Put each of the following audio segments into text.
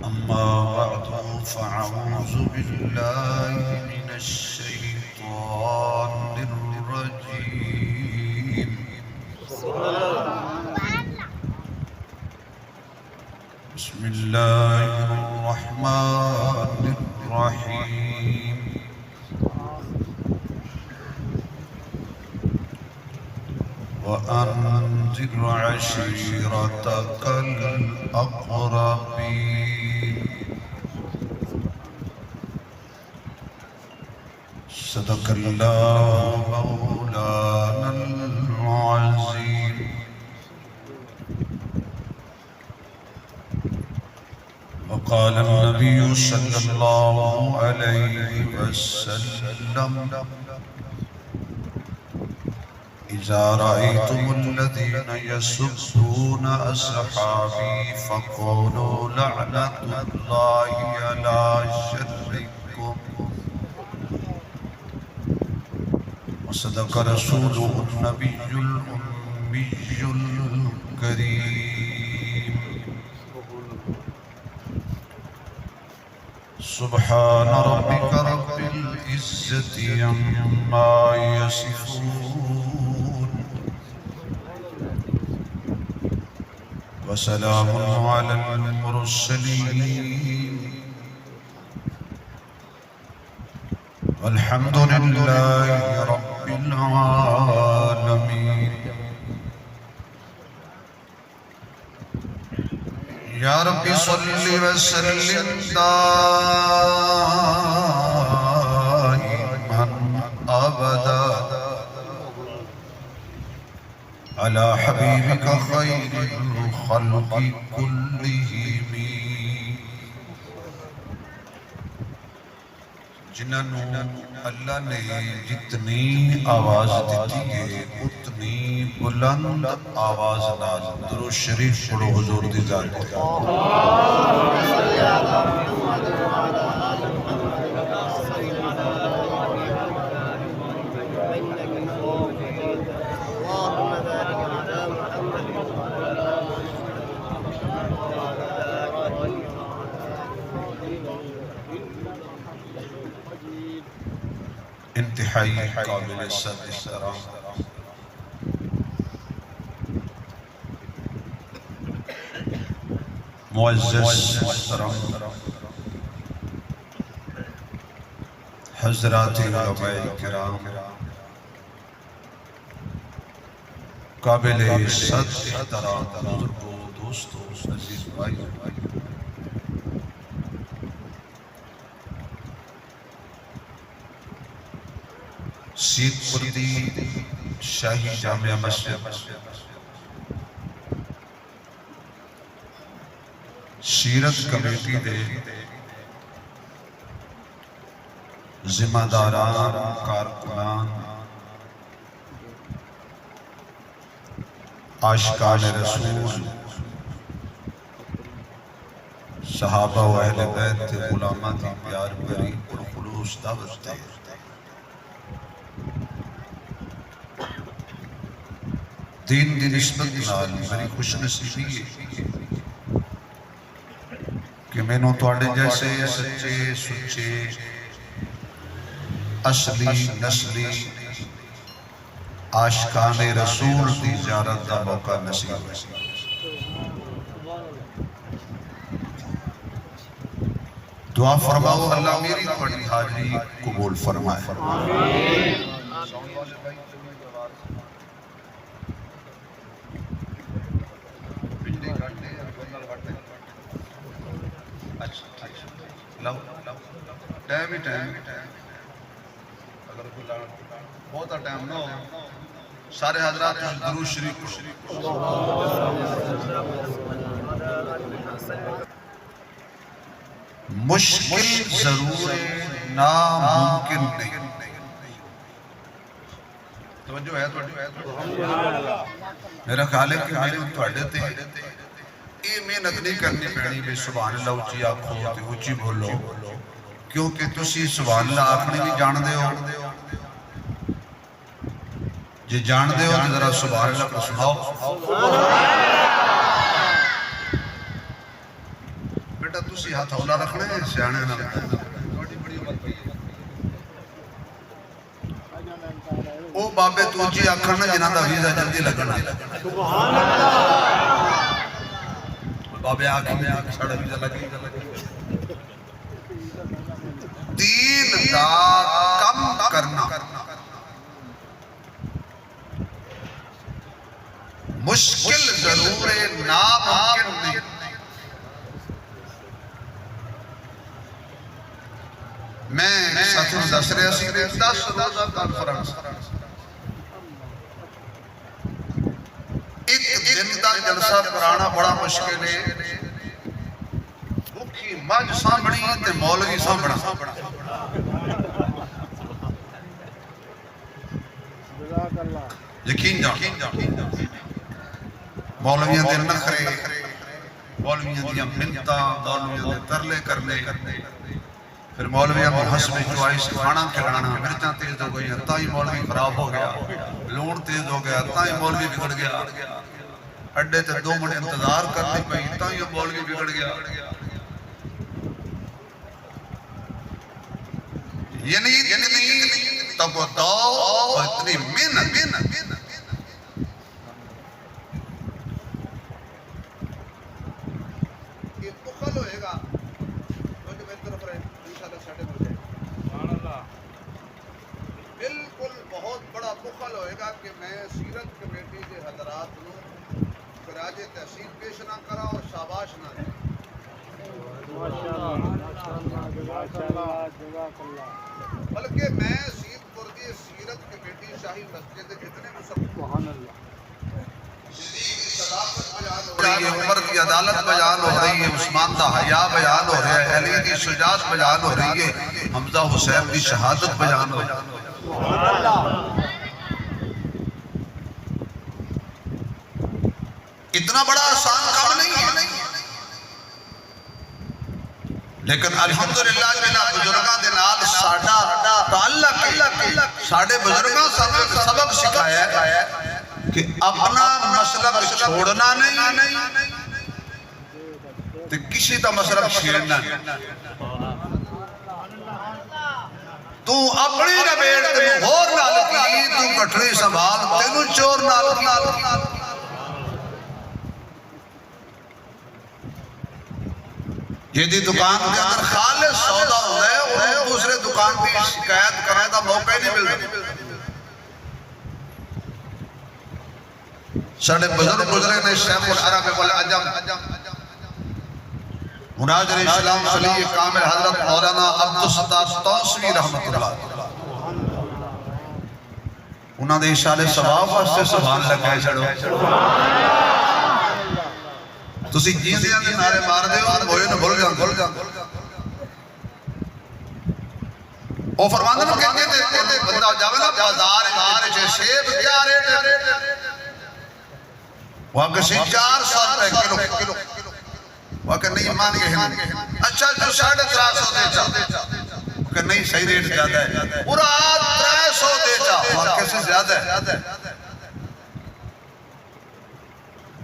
أما بعد فأعوذ بالله من الشيطان الرجيم بسم الله الرحمن الرحيم وأنذر عشيرتك الأقربين صدق الله مولانا العظيم وقال النبي صلى الله عليه وسلم إذا رأيتم الذين يسبون أصحابي فقولوا لعنة الله على شركم وصدق رسوله النبي الأمي الكريم سبحان ربك رب العزة عما يصفون وسلام على المرسلين والحمد لله رب العالمين يا رب صل وسلم دائما أبدا على حبيبك خير الخلق كلهم جنہوں اللہ نے جتنی آواز دیتی ہے اتنی بلند آواز نال درود شریف پڑھو حضور دی ذات ہے انتہائی قابل صد احترام معزز محترم حضرات علماء کرام قابل صد احترام بزرگوں دوستوں عزیز بھائی سید پردی شاہی جامعہ مسجد سیرت کمیٹی دے ذمہ داران کارکنان عاشقان رسول صحابہ و اہل بیت علماء دی پیار بری اور خلوص دعوت دے دین دی نسبت نال میری خوش نصیبی ہے کہ میں نے تواڈے جیسے سچے سچے اصلی نسلی عاشقان رسول دی زیارت دا موقع نصیب ہے دعا فرماؤ اللہ میری تواڈی حاضری قبول فرمائے آمین ٹائم ہی ٹائم اگر بہت ٹائم نہ ہو سارے حضرات درود شریف مشکل ضرور ناممکن نہیں توجہ ہے میرا خیال ہے کہ میرے تواڈے تے یہ محنت نہیں کرنی پڑنی بھی سبحان اللہ اچھی آنکھو تے اچھی بولو کیونکہ تسی سبحان اللہ آنکھنے بھی جان دے ہو جی جان دے ہو تو ذرا سبحان اللہ کو سناؤ بیٹا تو تسی ہاتھ ہولا رکھنے سیانے نہ او بابے توجی آکھن نہ جنہاں دا ویزا جلدی لگنا سبحان اللہ بابے آکھن ساڑھا ویزا لگی دین دا کم کرنا مشکل ضرور ناممکن نہیں میں ساتھوں دس رہا سی 10 روزہ کانفرنس ایک دن دا جلسہ کرانا بڑا مشکل ہے بھوکی مجھ سامبڑی تے مولوی سامبڑا یقین جا مولویاں دے نخرے مولویاں دیا منتہ مولویاں دے ترلے کرنے پھر مولویاں کو حسب چوائس کھانا کھلانا مرچاں تیز ہو گئی تائی مولوی خراب ہو گیا لون تیز ہو گیا تائی مولوی بگڑ گیا اڈے تے 2 منٹ انتظار کرنے پئی تائی مولوی بگڑ گیا یعنی تبدو اتنی محنت یہ بخل ہوئے گا جو میری طرف رہے انشاءاللہ ساڑھے ہو جائے بالکل بہت بڑا بخل ہوئے گا کہ میں سیرت کمیٹی کے حضرات نو خراج تحسین پیش نہ کرا اور شاباش نہ دے بلکہ میں سید پردی سیرت کمیٹی شاہی مسجد جتنے مسلمان عمر کی عدالت بیان ہو رہی ہے عثمان دا حیا بیان ہو رہا ہے علی کی شجاعت بیان ہو رہی ہے حمزہ حسین کی شہادت بیان ہو رہی ہے اتنا بڑا آسان کام نہیں ہے لیکن الحمدللہ بنا بزرگاں دے نال ساڈا تعلق ساڈے بزرگاں سبق سکھایا ہے کہ اپنا مسلک چھوڑنا نہیں تو کسی کا مسلک چھیڑنا نہیں تو اپنی نبیڑ تینوں ہور نال کی تو گٹھڑی سنبھال تینوں چور نال کی یہ دی دکان کے اندر خالص سودا ہوتا ہے اور دوسرے دکان بھی شکایت کرنے کا موقع ہی نہیں ملتا ساڑھے بزرگ گزرے نے شیخ العرب والعجم مناظر اسلام صلی کامل حضرت مولانا عبدالستار توسوی رحمت اللہ انہاں دے اشارے ثواب واسطے سبحان اللہ کہے چھڑو تسی جیندیاں دی نعرے مار دے اور موئے نہ بھول جان او فرماندے نو کہندے بندہ جاوے نا بازار وچ سیب کیا ریٹ وہاں کسی 400 روپے کلو وہاں کہ نہیں مان گئے ہیں اچھا جو 350 دے چاہ کہ نہیں صحیح ریٹ زیادہ ہے پورا 300 دے چاہ وہاں کیسے زیادہ ہے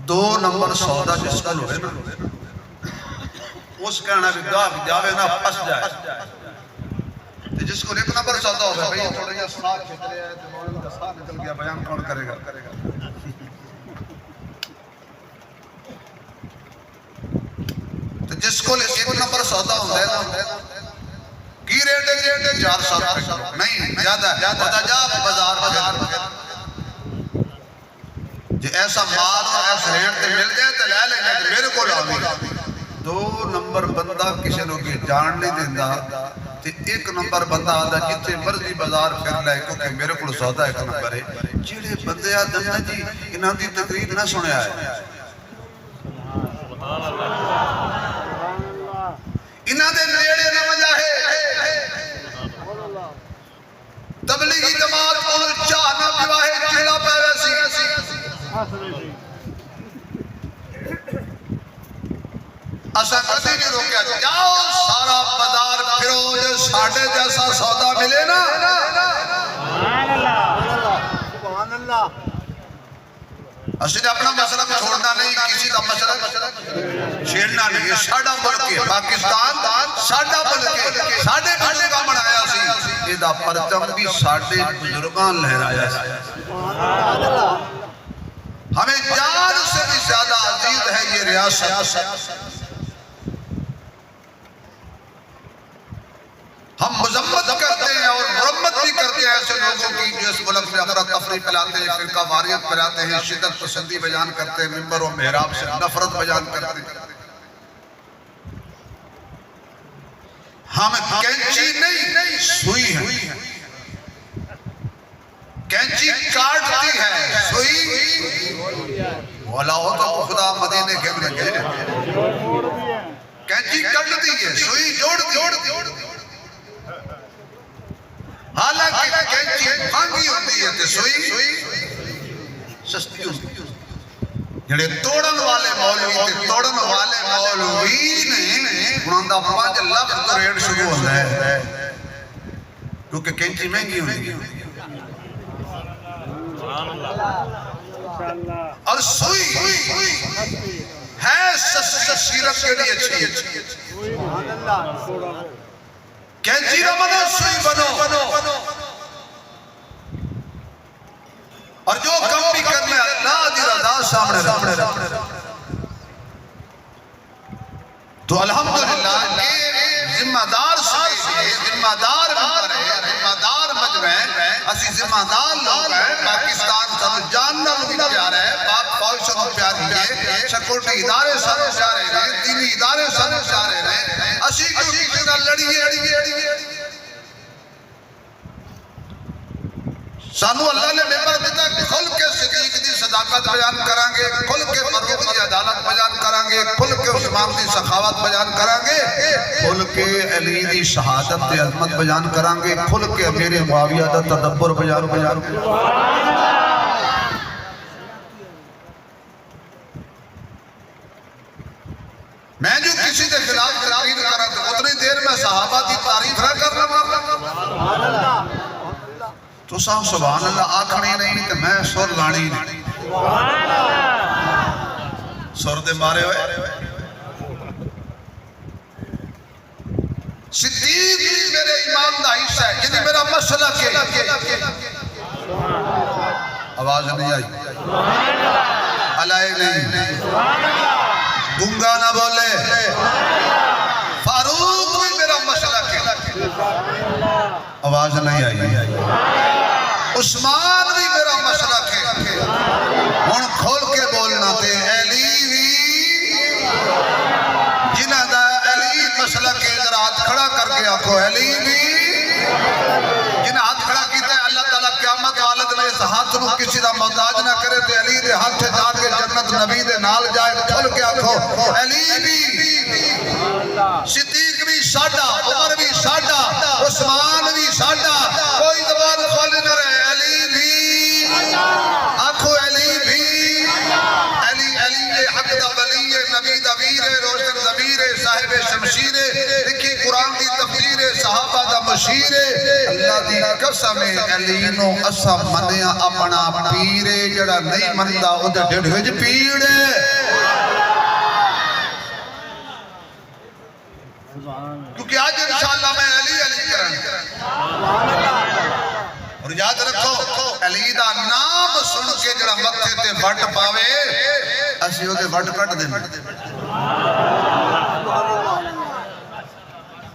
2 نمبر سودا جس کا لوڑے نا اس کہنا بھی گاہ جاوے نا پس جائے جس کو 1 نمبر سودا ہوگا بھئی تھوڑا یہ ساتھ چھترے ہے تو مولانا کا ساتھ نکل گیا بیان کون کرے گا تو جس کو 1 نمبر سودا ہوتا ہے کی ریٹ ہے 400 نہیں زیادہ ہے بتا جا بازار جی ایسا مال اور ایسا ریٹ تے مل گئے تو لے لیں گے میرے کو لاؤں 2 نمبر بندہ کسی نے جان نہیں دیندہ 1 نمبر بندہ آدھا جتے مرضی بازار پھر لائے کیونکہ میرے کو سودا 1 نمبر ہے جیڑے بندے آدھا جی انہاں دی تقریر نہ سنیا ہے انہاں دے نیڑے نہ وجہ ہے تبلیغی جماعت کو چاہ نہ پیواہے چیڑا پیوے سی اسا کدی نہیں روکیا جاؤ سارا بازار پھرو جو ساڑھے جیسا سودا ملے نا سبحان اللہ اسے اپنا مسئلہ چھوڑنا نہیں کسی کا مسئلہ چھیڑنا انہاں نے یہ ساڈا ملک ہے پاکستان ساڈا ملک ہے ساڈے بزرگاں بنایا سی اے دا پرچم بھی ساڈے بزرگاں لہرایا سی ہمیں جان سے بھی زیادہ عزیز ہے یہ ریاست ہم مذمت کرتے ہیں اور مرمت بھی کرتے ہیں ایسے لوگوں کی جو اس ملک میں افراد تفریق پھیلاتے ہیں فرقہ واریت پھیلاتے ہیں شدت پسندی بیان کرتے ہیں منبر و محراب سے نفرت بیان کرتے ہیں ہم کینچی نہیں سوئی ہے کینچی کاٹتی ہے سوئی والا ہو تو خدا مدینے کے اندر گئے کینچی کٹتی ہے سوئی جوڑتی حالانکہ کینچی بھانگی ہوتی ہے تو سوئی سستی ہوتی ہے جڑے توڑن والے مولوی تے توڑن والے مولوی نے انہوں دا 5 لفظ تو ریٹ شروع ہوتا ہے کیونکہ کینچی مہنگی ہوتی ہے اور سوئی ہے سیرت کے لیے اچھی کینچی نہ بنو سوئی بنو اور جو کم بھی کرنے اللہ دی رضا سامنے رکھ تو الحمدللہ ذمہ دار ذمہ دار مجمع ہے اسی ذمہ دار لوگ ہیں پاکستان سانو جاننا بھی پیارا ہے پاک فوج سانو پیاری ہے سیکورٹی ادارے سانو پیارے ہیں دینی ادارے سانو پیارے ہیں اسی کیوں کسی نہ لڑیے سانو اللہ نے نعمت دیتا کھل کے صدیق دی صداقت بیان کرانگے کھل کے فاروق دی عدالت بیان کرانگے کھل کے عثمان دی سخاوت بیان کرانگے کھل کے علی دی شہادت دی عظمت بیان کرانگے کھل کے امیر معاویہ دا تدبر بیان میں جو کسی دے خلاف تقریر کرا تو اتنی دیر میں صحابہ دی تعریف نہ کر رہا تو صاحب سبحان اللہ آکھنی نہیں تو میں سر لانی نہیں سر دے مارے ہوئے صدیق میرے ایمان دا حصہ ہے یعنی میرا مسئلہ کے آواز نہیں آئی علائی نہیں گنگا نہ بولے فاروق بھی میرا مسئلہ کے آواز نہیں آئی عثمان بھی میرا مسئلہ کے ان کھول کے بولنا تے علی بھی جنہ دا علی مسئلہ کے ذرا ہاتھ کھڑا کر کے آکھو علی بھی جنہ ہاتھ کھڑا کیتا ہے اللہ تعالیٰ قیامت والد نے اس ہاتھ رو کسی دا محتاج نہ کرے تے علی دے ہاتھ سے جا کے جنت نبی دے نال جائے کھول کے آکھو علی بھی صدیق بھی ساڈا عمر بھی ساڈا عثمان بھی ساڈا کوئی زبان کھولے نہ رہے علی بھی آنکھو علی بھی علی حق دا ولی نبی دا ویر روشن ضمیر صاحب شمشیر لکھی قرآن دی تفسیر صحابہ دا مشیر اللہ دی قسم علی نو اسا منیا اپنا پیر جڑا نہیں مندا او دے ڈھڈ وچ پیڑ کیونکہ آج انشاءاللہ میں علی کریں اور یاد رکھو علی دا نام سن کے جڑا متھے تے وٹ پاوے اسی او دے وٹ کٹ دیں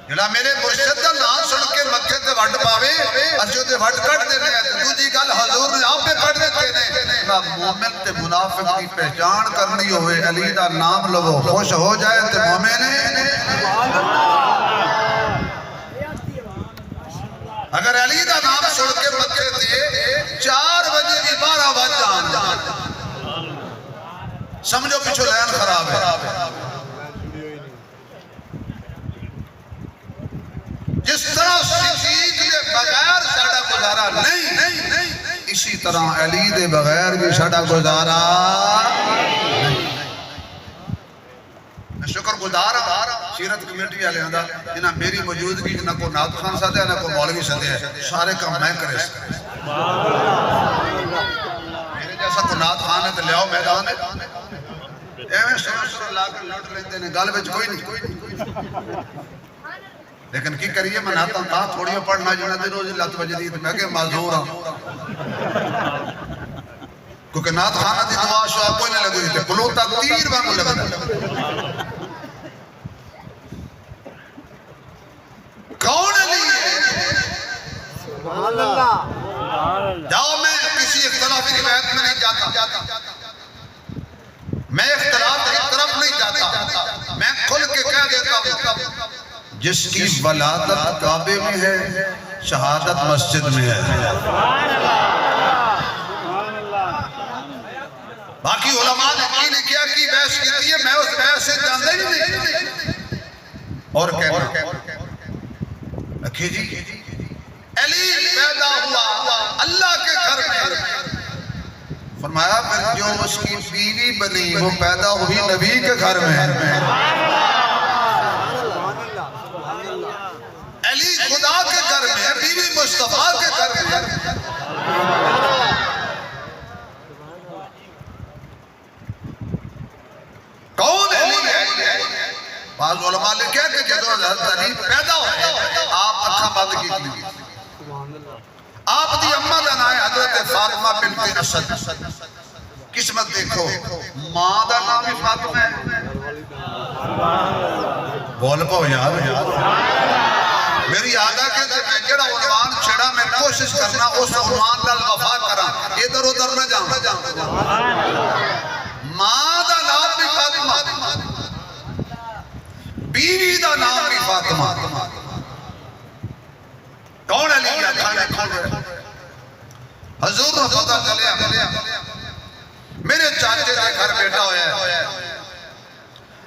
جڑا میرے مرشد دا نام سن کے متھے تے وٹ پاوے اسی او دے وٹ کٹ دیں دوجی گل حضور نے آپ پہ کٹ دیتے ہیں مومن تے منافق کی پہچان کرنی ہوئے علی دا نام لو خوش ہو جائے تے مومن اگر علی دا نام سن کے مکے تھے 4 بجے بھی 12 بج جان سمجھو پیچھو لین خراب ہے جس طرح صدیق دے بغیر ساڑا گزارا نہیں اسی طرح علی دے بغیر بھی ساڑا گزارا شکر گزار سیرت کمیٹی والے آندا جنہاں میری موجودگی نہ کو نعت خان ساتھ ہے نہ کو مولوی ساتھ ہے سارے کام میں کرے میرے جیسا کو نعت خان ہے تو لے آؤ میدان ہے ایویں سر لا کے لٹ لیندے نے گل وچ کوئی نہیں لیکن کی کریے میں ناتا تھا تھوڑی پڑھنا جنا دے روز لت وجدی میں کہ معذور ہوں کیونکہ نات خانہ دی دعا شاہ کوئی نہیں لگی تھے کلوتا تیر وانگو لگا کون علی ہے سبحان اللہ جاؤ میں کسی اختلافی روایت میں نہیں جاتا میں اختلاف کی طرف نہیں جاتا میں کھل کے کہہ دیتا ہوں جس کی ولادت کعبے میں ہے شہادت مسجد میں ہے باقی علماء نے کی نے کیا کی بحث کی ہے میں اس بحث سے جانتا ہی نہیں اور کہنا رکھے جی علی پیدا ہوا اللہ کے گھر میں فرمایا پھر جو اس کی بیوی بنی وہ پیدا ہوئی نبی کے گھر میں علی خدا کے گھر میں بیوی مصطفیٰ کے گھر میں کون علی ہے بعض علماء نے کہا کہ جدو حضرت علی پیدا ہوئے آپ اکھا بند کی تھی آپ دی اممہ دا نام ہے حضرت فاطمہ بنت اسد قسمت دیکھو ماں دا نام بھی فاطمہ ہے بول پاؤ یاد میری آدھا کہتے میں جڑا عنوان چھڑا میں کوشش کرنا اس عنوان دا وفا کرا ادھر ادھر نہ جاؤں ماں دا نام بھی فاطمہ بیوی دا نام بھی فاطمہ کون علی ہے کھانے کھانے حضور نے پتہ چلیا میرے چاچے کے گھر بیٹا ہویا ہے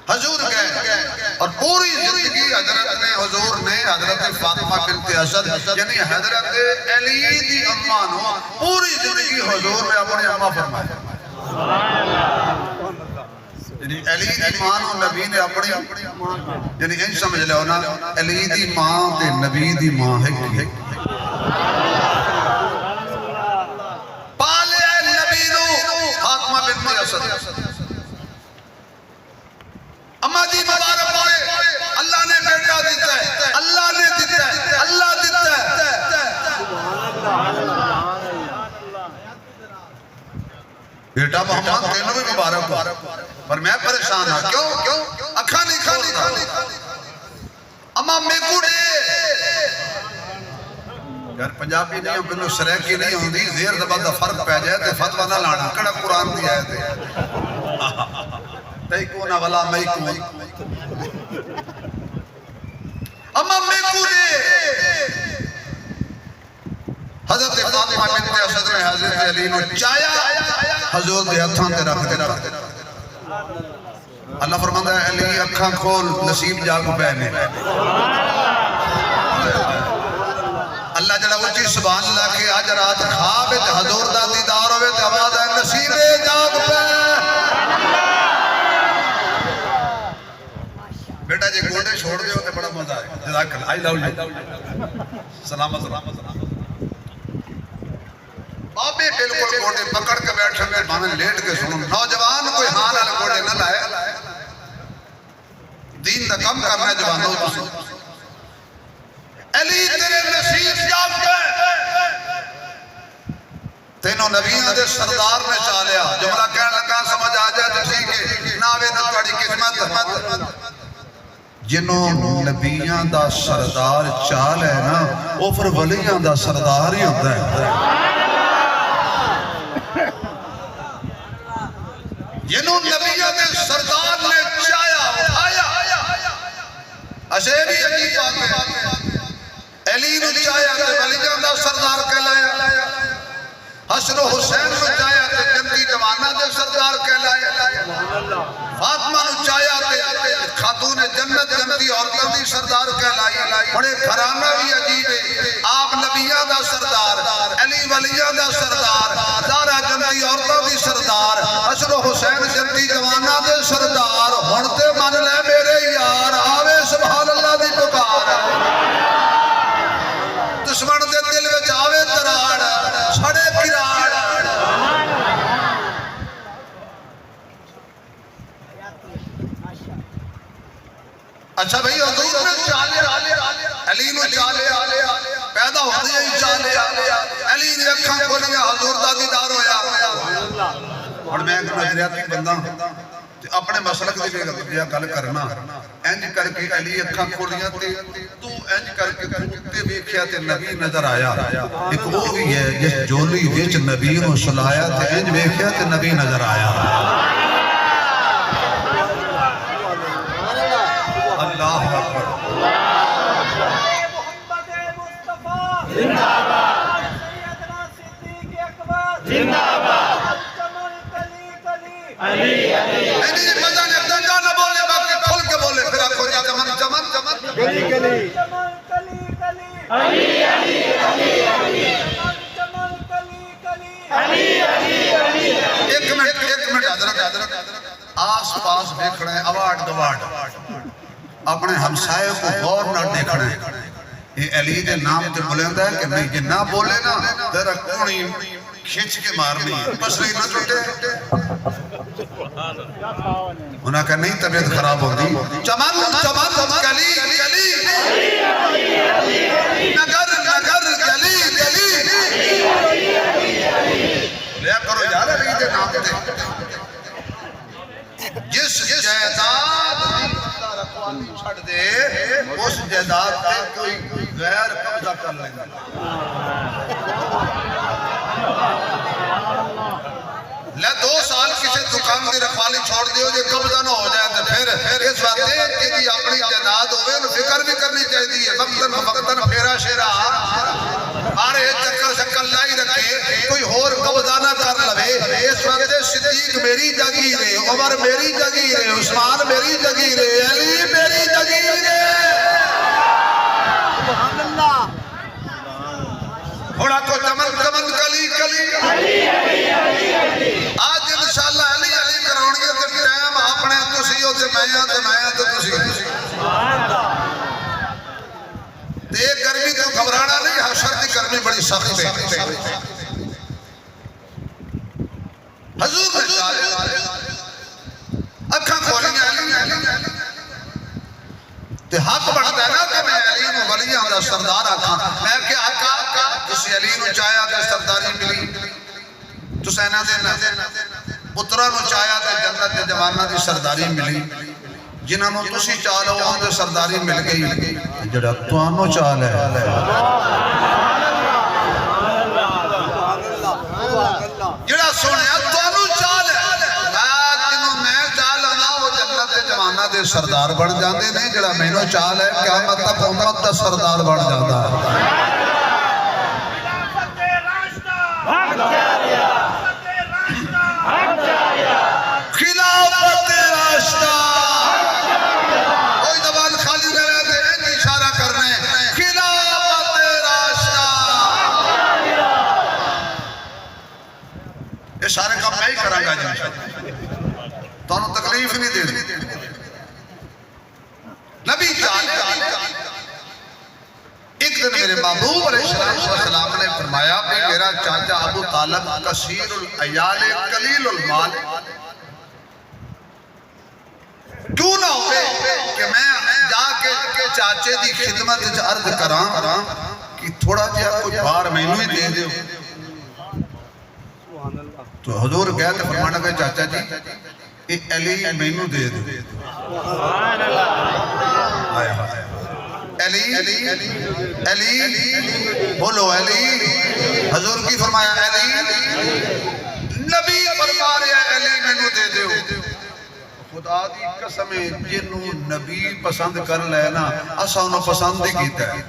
حضور گئے اور پوری زندگی حضرت نے حضور نے حضرت فاطمہ بنت اسد یعنی حضرت علی دی اماں نو پوری زندگی حضور نے اپنی اماں فرمایا یعنی علی دی ماں نو نبی نے اپنی یعنی ان سمجھ لو نا علی دی ماں تے نبی دی ماں ہے کی پالے نبی نو فاطمہ بنت اسد اماں دی مبارک ہوئے اللہ نے بیٹا دیتا ہے اللہ نے دیتا ہے اللہ دیتا ہے بیٹا محمد تینوں بھی مبارک ہو پر میں پریشان ہوں کیوں اکھا نہیں کھولتا اماں میکو دے یار پنجابی نہیں ہوں پہلو سریکی نہیں ہوں دی زیر زبان دا فرق پہ جائے تے فتوہ نہ لانا کڑا قرآن دی آئے تے تیکونا والا میکو اماں میکو دے حضرت فاطمہ بنت اسد نے حضرت علی نے چایا حضور دے ہتھاں تے رکھ دے اللہ فرماتا ہے علی اکھاں کھول نصیب جاگ پے نے اللہ جڑا اونچی سبحان اللہ کے اج رات خواب تے حضور دا دیدار ہوے تے آواز ہے نصیب جاگ پے بیٹا جی گوڑے چھوڑ دیو تے بڑا مزہ ہے جزاک اللہ آئی لو یو سلامت بابے بالکل گوڑے پکڑ کے بیٹھے میں بانے لیٹ کے سنوں نوجوان کوئی ہاں نال گوڑے نہ لائے دین دا کم کرنا جوانوں تسی علی تیرے نصیب جاگ گئے تینوں نبیوں دے سردار نے چالیا جملہ کہنے لگا سمجھ آ جائے تو ٹھیک ہے ناوے نہ توڑی قسمت جنہوں نبیوں دا سردار چال ہے نا وہ پھر ولیوں دا سردار ہی ہوتا ہے جنہوں نبیوں دے سردار نے چایا اٹھایا اسے بھی عجیب بات ہے علی نے چایا تے ولیوں دا سردار کہلایا حسن و حسین نے چایا تے جنتی جوانہ دے سردار کہلایا فاطمہ نے چایا تے خاتون جنت جنتی عورتوں دی سردار کہلائی بڑے گھرانہ بھی عجیب ہے آپ نبیوں دا سردار علی ولیوں دا سردار زہرا جنتی عورتوں دی سردار حسن و حسین جنتی جوانہ دے سردار ہنتے من لے میرے یار آوے سبحان اللہ دی پکار دشمن دے دل وچ آوے تراڑ چھڑے کراڑ اچھا بھئی حضور نے چالے علی نو چالے پیدا ہو دیا ہی چالے علی نے اکھاں کھولیا حضور دا دیدار ہویا اور میں ایک نظریاتی بندہ اپنے مسلک دی گل کرنا انج کر کے علی اکھاں کھولیاں تے تو انج کر کے تے ویکھیا تے نبی نظر آیا ایک وہ بھی ہے جس جولی وچ نبی نو سلایا تے انج ویکھیا تے نبی نظر آیا اللہ اکبر محمد مصطفیٰ زندہ باد سیدنا صدیق اکبر زندہ باد چمن کلی کلی علی علی نہیں مزہ نے دنگا نہ بولے باقی کھل کے بولے پھر آپ کو چمن چمن چمن کلی کلی چمن کلی کلی علی علی علی علی چمن کلی کلی علی علی علی ایک منٹ حضرت آس پاس دیکھنا ہے اوارڈ گوارڈ اپنے ہمسائے کو غور نہ دیکھنا ہے یہ علی دے نام تے بولیندا ہے کہ نہیں یہ نہ بولے نا ذرا کونی کھینچ کے مارنی ہے پسلی نہ ٹوٹے انہاں کا نہیں طبیعت خراب ہوتی چمن چمن کلی کلی نگر نگر گلی گلی لیا کرو یار علی دے نام تے جس جائیداد چھڑ دے اس جائیداد تے کوئی غیر قبضہ کر لینا لے 2 سال کسی دکان دی رکھوالی چھوڑ دیو جو قبضہ نہ ہو جائے تو پھر اس وقت کہ جی اپنی جائیداد ہوئے انہوں فکر بھی کرنی چاہیے وقتاً پھیرا شیرا آرے چکر شکل لائی رکھے کوئی اور قبضہ نہ کر لوے اس وقت صدیق میری جگیر ہے عمر میری جگیر ہے عثمان میری جگیر ہے علی میری جگیر ہے سبحان اللہ تھوڑا کو چمن چمن کلی کلی آج انشاءاللہ علی علی کراؤنگے تو ٹائم اپنے تسی ہو تے میں تو تسی ایک گرمی تو گھبرانا نہیں حشر کی گرمی بڑی سخت ہے حضور نے چاہے اکھاں کھولیاں علی تے حق بڑھتا ہے نا کہ میں علی نو ولیاں دا سردار آکھاں میں کہ آقا کسی علی نو چاہیا تے سرداری ملی تو سینہ دینا پترہ نو چاہیا تے جنت دے جوانہ دی سرداری ملی جنہاں نو تسی چاہلو وہاں دے سرداری مل گئی جڑا توانو چاہ لے جڑا سونے توانو چاہ لے میں چاہ لنا وہ جنت دے جوانہ دے سردار بڑھ جاندے نہیں جڑا میں نو چاہ لے قیامت تک امت دا سردار بڑھ جاندہ خلافت راشدہ کوئی زبان خالی نہ رہے تھے ایک اشارہ کر رہے ہیں خلافت راشدہ اشارے کا میں ہی کروں گا جنشاء تو انہوں تکلیف نہیں دے نبی چاہتے ایک دن میرے محبوب علیہ السلام نے فرمایا کہ میرا چاچا ابو طالب کثیر العیال قلیل المال کیوں نہ ہوئے کہ میں جا کے چاچے دی خدمت عرض کراں کہ تھوڑا جہا کوئی بار میں ہی دے دیو تو حضور گیا تو فرمانا کہ چاچا جی علی میں دے دو علی بولو علی حضور کی فرمایا علی نبی فرما رہا علی میں دے دو خدا دی قسم جنوں نبی پسند کر لینا اسا انہوں پسند ہی کیتا ہے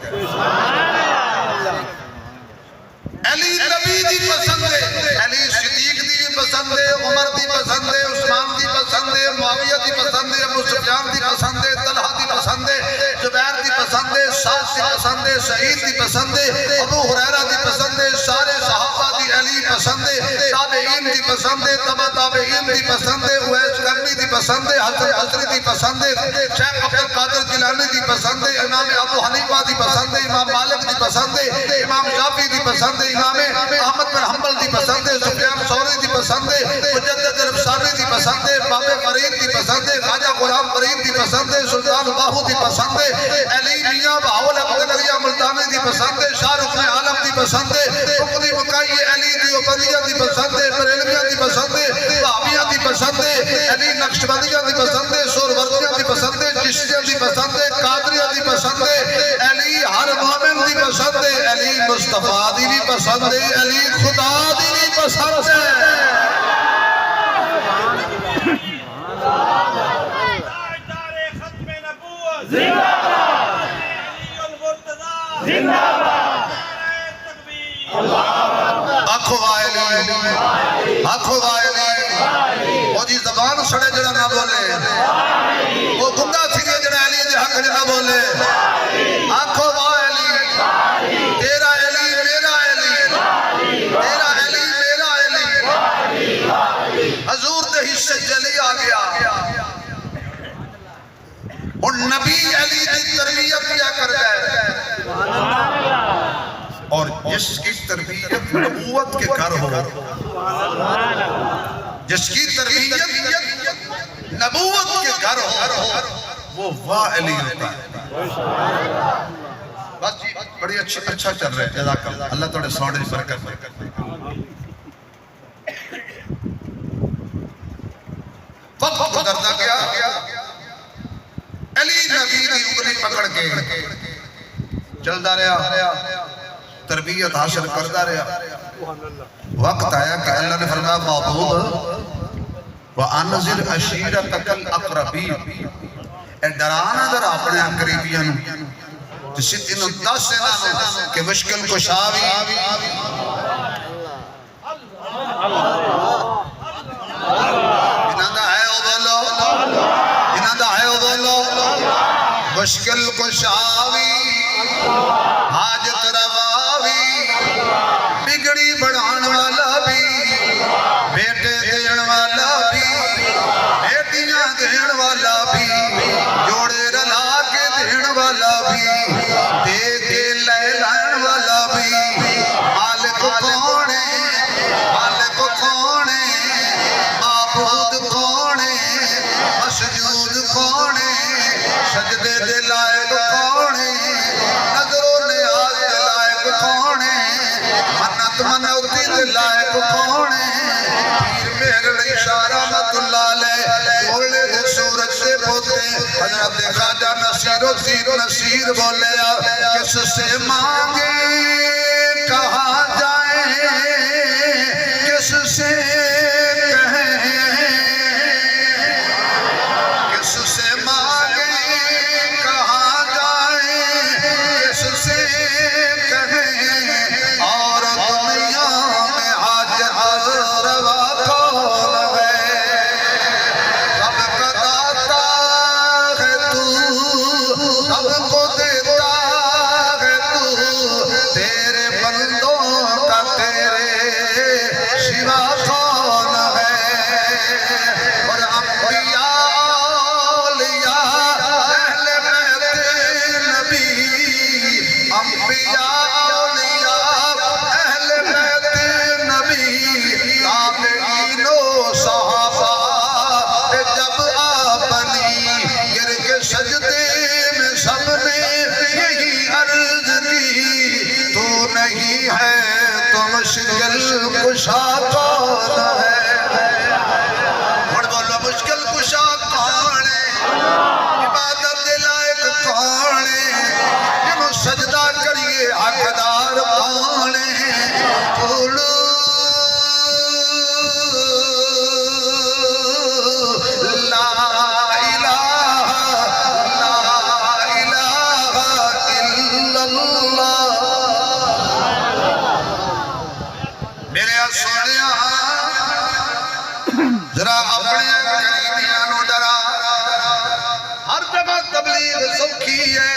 علی نبی دی پسند ہے علی صدیق دی پسند ہے عمر دی پسند ہے عثمان دی پسند ہے معاویہ دی پسند ہے ابو سفیان دی پسند ہے طلحہ دی پسند ہے زبیر دی پسند ہے سعد دی پسند ہے سعید دی پسند ہے ابو ہریرہ دی پسند ہے سارے صحابہ دی علی پسند ہے تابعین دی پسند ہے تبع تابعین دی پسند ہے اویس کرنی دی پسند ہے حسن بصری دی پسند ہے شیخ عبد القادر جیلانی دی پسند ہے امام ابو حنیفہ دی پسند ہے امام مالک دی پسند ہے امام شافعی دی پسند ہے امام احمد بن حنبل دی پسند ہے سفیان ثوری دی پسند ہے مجدد الابصاری دی پسند ہے باب فرید دی پسند ہے، خواجہ غلام فرید دی پسند ہے، سلطان باہو دی پسند ہے، علی میاں بہاول عبداللہ ملتانی دی پسند ہے، شاہ رخ عالم دی پسند ہے، فقدی مکائی علی دیوبندیہ دی پسند ہے، بریلویہ دی پسند ہے، بھابیہ دی پسند ہے، علی نقشبندیہ دی پسند ہے، سوروردیہ دی پسند ہے، چشتیہ دی پسند ہے، قادریہ دی پسند ہے، علی ہر مومن دی پسند ہے، علی مصطفیٰ دی بھی پسند ہے، علی خدا دی بھی پسند ہے۔ آنکھو وائلی آنکھو وائلی وہ جی زبان سڑے جڑا نہ بولے، وہ گنگا تھیگے جڑا علی دے حق جڑا بولے، آنکھو وائلی تیرا علی میرا علی، تیرا علی میرا علی، حضور دے حصے جلی آ گیا اور نبی علی دی تربیت کیا کر گئے، اور جس کی تربیت نبوت کے گھر ہو، جس کی تربیت نبوت کے گھر ہو، وہ واہ علی ہوتا ہے۔ بس جی بڑی اچھا چل رہے ہیں، جزاک اللہ، اللہ توڑے سوڑے برکت وقت گزرتا گیا، علی نبی کی انگلی پکڑ کے چلتا رہا، تربیت حاصل کرتا رہا۔ وقت آیا کہ اللہ نے فرمایا معبود وَأَنْزِرْ عَشِيرَتَكَ الْأَقْرَبِينَ، اے ڈرانا ذرا اپنے قریبیاں جسی تینوں دس انہوں کہ مشکل کشاوی جنہاں دا ہے او بولو، جنہاں دا ہے او بولو، مشکل کشاوی حاجت رواوی بگڑی بڑھان والا بھی، بیٹے دین والا بھی، بیٹیاں دین والا بھی، جوڑے رلا کے دین والا بھی، دے کے لے لائن والا بھی، مالک کونے، مالک کونے، معبود کونے، مسجود کونے، سجدے دے لائق کونے، نظر و نیاز دے لائق کونے، منت منوتی دے لائق کونے، پیر مہر عیسیٰ رحمت اللہ علیہ بولے دے سورج سے پوتے، حضرت خواجہ نصیر الدین نصیر بولے کس سے مانگے کہاں جائیں، کس سے کہیں، کس سے مانگے کہاں جائیں، کس سے کہیں، اور دنیا میں حاجت روا کون ہے، سب کا داتا ہے تو، سب کو دیتا ہے تو، تیرے بندوں کا تیرے سوا کون ہے، اور انبیاء اولیاء اہل بیت نبی، انبیاء اولیاء اہل بیت نبی، تابعین و صحابہ جب آپنی گر کے سجدے میں سب نے یہی عرض کی، تو نہیں ہے تو مشکل کشا کون ہے، اور بولو مشکل کشا کون ہے، عبادت دے لائق کون ہے، جنہوں سجدہ کریے حقدار کون ہے، بولو لا الہ الا اللہ۔ میرے سونیا ذرا اپنے قریبیاں نو ڈرا، ہر جگہ تبلیغ سوکھی ہے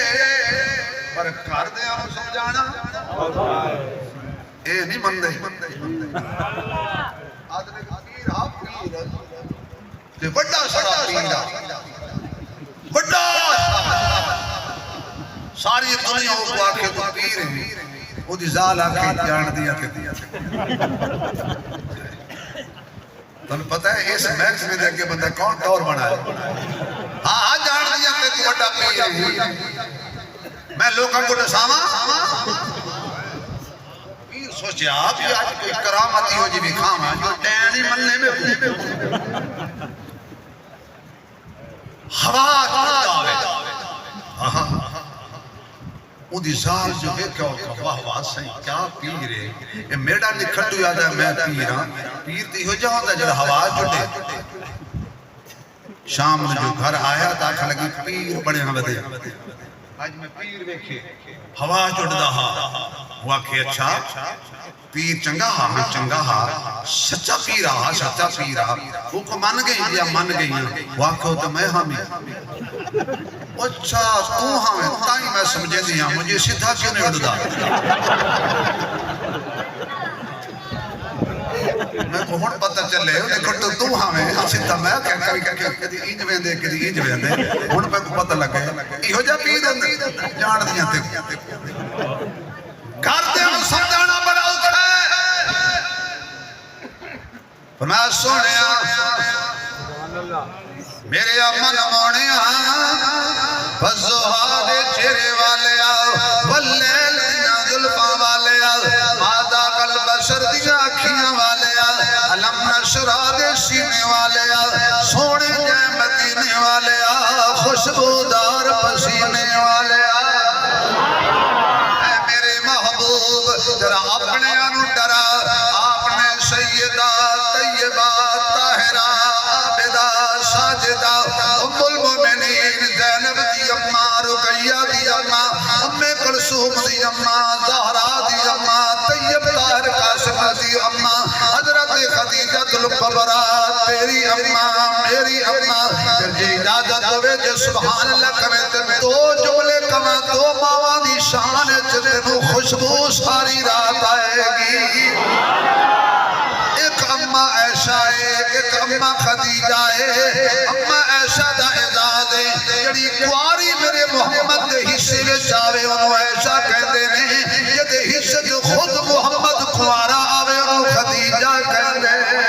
پر گھر دے نوں سمجھانا اے نہیں مندے، آدمی پیر ہا پیر تے بڑا سارا پیر بڑا ساری دنیا کو آکے تو پیر ہے، وہ دی زال آکے جان دیا کہ تمہیں پتہ ہے اس میکس میں دیکھ کے بندہ کون ٹور بنا ہے ہاں جان دیا کہ تو بڑا پیر ہے میں لوگوں کو نساواں پیر سوچے آپ یہ آج کوئی کرامتی ہو جی بھی کھاما جو ٹینی ملنے میں ہوا چڑھتا ہوئے وہ دی ذات جو ہے کیا واہ واہ سہی کیا پیر ہے یہ میڈا نکھٹو یاد ہے میں پیر ہاں پیر تی ہو جاؤں دا جڑا ہوا چڑھے شام میں جو گھر آیا تاکہ لگی پیر بڑے ہاں بدے آج میں پیر بیکھے ہوا چڑھدا ہاں ہوا کہ اچھا پیر چنگا ہاں چنگا ہاں سچا پیر ہاں سچا پیر ہاں وہ کو من گئی یا من گئی ہیں واقع تو میں ہاں میں اچھا تو ہاں میں تائیں میں سمجھے دیا مجھے سیدھا کیوں نہیں اڑدا میں کو ہون پتہ چلے دیکھو تو ہاں میں سیدھا میں کدی اینج ویندے کدی اینج ویندے ہن پہ کو پتہ لگے ایہو جا پیر ہوندے جان دیاں تے گھر دے نوں سمجھانا بڑا اوکھا ہے فرمایا سونیا میرے امن مونیا فزوہا دے چہرے والے آؤ واللیل دیاں ظلفاں والے آؤ مادہ قلب بشر دیاں اکھیاں والے آؤ علم نشرہ دے سینے والے آؤ سونے جائے مدینے والے آؤ خوشبودار پسینے والے آؤ اے میرے محبوب ذرا اپنے انو ڈرا اپنے سیدہ طیبہ طاہرہ عابدہ ساجدہ ام المومنین زینب دی اماں رقیہ دی اماں ام کلثوم دی اماں زہرا دی اماں طیب طاہر قاسم دی اماں حضرت خدیجہ الکبریٰ تیری اماں میری اماں پھر جی اجازت ہوئے جو سبحان اللہ کمیں تم دو جملے کمیں دو ماواں دی شان چلنو خوشبو ساری رات آئے گی ایک اماں عائشہ ہے ایک اماں خدیجہ ہے اماں عائشہ دا اعزاز ہے جڑی کواری میرے محمد دے حصے میں چاہے انہوں عائشہ کہتے ہیں یہ دے حصے جو خود محمد کوارا آوے انہوں خدیجہ کہتے ہیں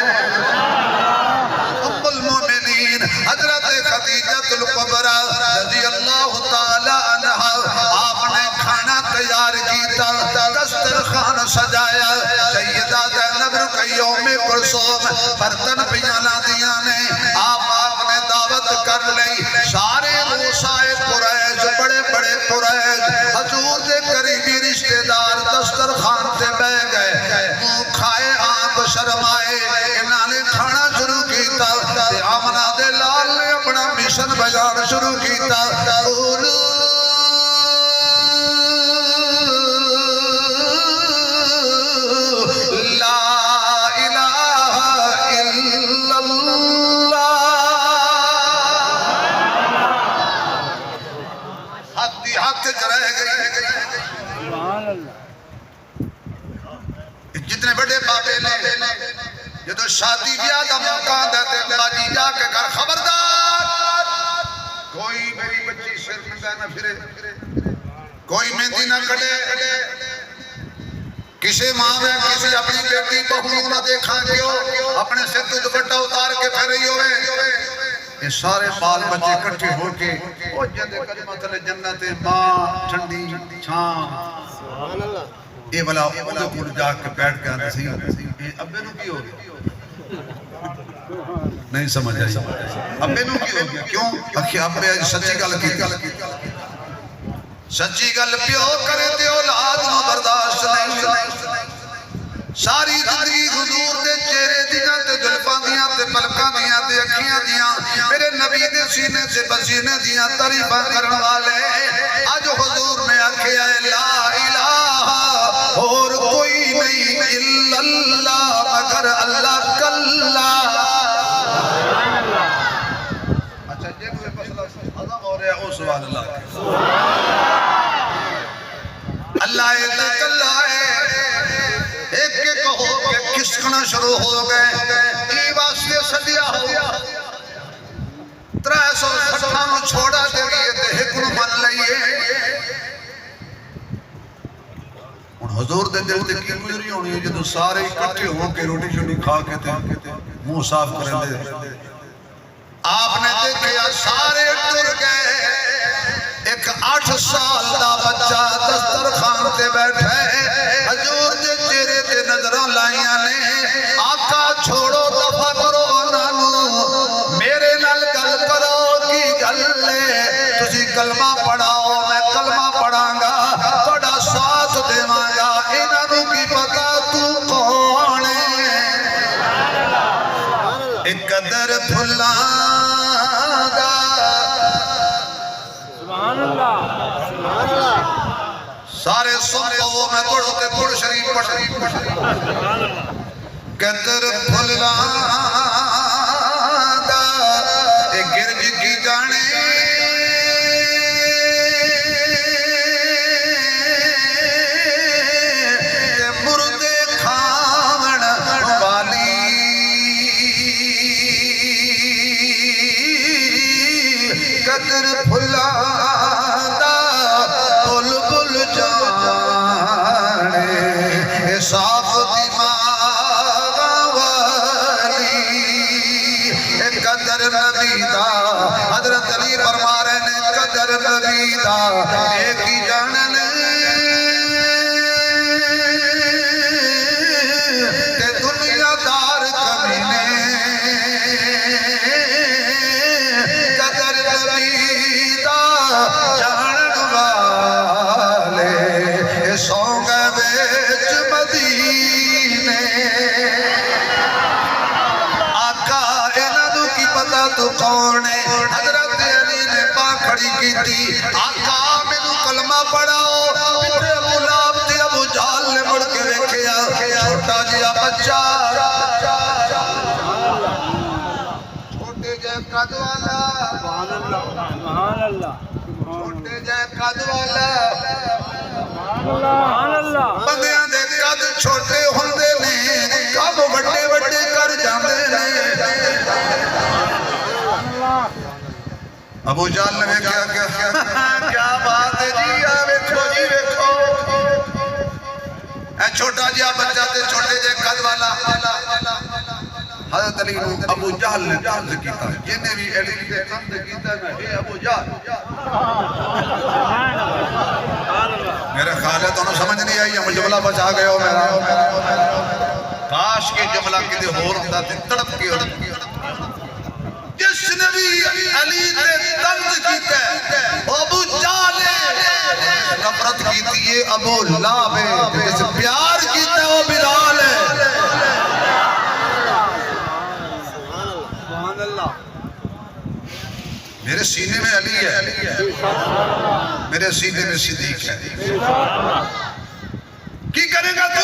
ام المومنین حضرت خدیجہ الکبریٰ رضی اللہ تعالی عنہ آپ نے کھانا تیار کیتا دسترخوان سجایا سیدہ زینب رقیہ ام کلثوم برتن پیانا دیا نے آپ نے دعوت کر لئی سارے موسائے قریش بڑے بڑے قریش حضور دے قریبی رشتہ دار دسترخوان سے بہ گئے منہ کھائے آنکھ شرمائے انہاں نے کھانا شروع کیتا تے آمنہ دے لال نے اپنا مشن بیان شروع کیتا جتنے بڑے بابے نے یہ تو شادی بیاہ دا موقع دیتے باجی جا کے گھر خبردار کوئی میری بچی سر میں نہ پھرے کوئی مہندی نہ کٹے کسی ماں میں کسی اپنی بیٹی بہو نہ دیکھا کیوں اپنے سر تو دوپٹہ اتار کے پھر رہی ہوئے یہ سارے بال بچے کٹھے ہو کے او جدے کلمت جنت ماں ٹھنڈی چھان سبحان اللہ اے والا اودے کول جا کے بیٹھ کے آتے صحیح ابے نو کی ہو گیا نہیں سمجھ آئی ابے نو کی ہو گیا کیوں اکھی ابے سچی گل کی سچی گل پیو کرے تے اولاد نو برداشت نہیں ساری زندگی حضور دے چہرے دیاں تے زلفاں دیاں تے پلکاں دیاں تے اکھیاں دیاں میرے نبی دے سینے سے پسینے دیاں تعریفاں کرن والے اج حضور نے آکھیا لا الہ اور کوئی نہیں الا اللہ مگر اللہ کلا اچھا جے کوئی مسئلہ ختم ہو رہا ہے او سبحان اللہ اللہ کلا ہے ایک ہو کے کسکنا شروع ہو گئے ای واسطے صدیہ ہو 360 چھوڑا دے گئے تے حکم من لئیے حضور دے دل تے کی گزری ہونی ہے جدو سارے اکٹھے ہو کے روٹی شوٹی کھا کے تے منہ صاف کریں دے آپ نے دیکھیا سارے ٹر گئے ایک 8 سال دا بچہ دسترخوان تے بیٹھے حضور دے چہرے تے نظراں لائیاں نے آقا چھوڑو دفع کرو نانو میرے نال گل کرو کی گل ہے تسی کلمہ پڑھاؤ میں کلمہ پڑھاں گا بڑا ساتھ دیواں گا انہاں نوں کی پتہ تو کون ہے ایک قدر پھلاں دا سبحان اللہ سارے سنو میں پڑھو تے پڑھ شریف پڑھ قدر پھلاں دا اے گرج کی جانے تے مردے کھاون والی قدر پھلاں دا بلبل جانے اے صاف دماغ والی اے قدر نبی دا حضرت علی فرما رہے نے قدر نبی دا ایک ہی جانن تے دنیا دار کمینے قدر نبی دا جانن والے سونگ وچ مدینے آقا انہاں نوں کی پتہ تو کون ہے حضرت علی نے پاکھڑی کیتی آقا مینوں کلمہ پڑھاؤ تے ابو لہب تے ابو جہل نے مڑ کے ویکھیا چھوٹا جہا بچہ چھوٹے جہے قد والا سبحان اللہ چھوٹے جہے قد والا سبحان اللہ بندیاں دے قد چھوٹے ہوندے نے کم وڈے وڈے کر جاندے نے ابو جہل نے کیا کیا بات ہے جی آ ویکھو جی ویکھو اے چھوٹا جہا بچہ تے چھوٹے جہے قد والا حضرت علی نو ابو جہل نے طنز کیتا جنے بھی علی تے طنز کیتا نا اے ابو جہل میرے خیال ہے تو سمجھ نہیں آئی ہم جملہ بچا گئے ہو میرا کاش کے جملہ کدے ہور ہوندا تے تڑپ کے جس نے بھی علی تے طنز کیتا ابو جہل نفرت کیتی ہے ابو لہب جس پیار کیتا ہے وہ بلال ہے سبحان اللہ میرے سینے میں علی ہے میرے سینے میں صدیق ہے کی کرے گا تو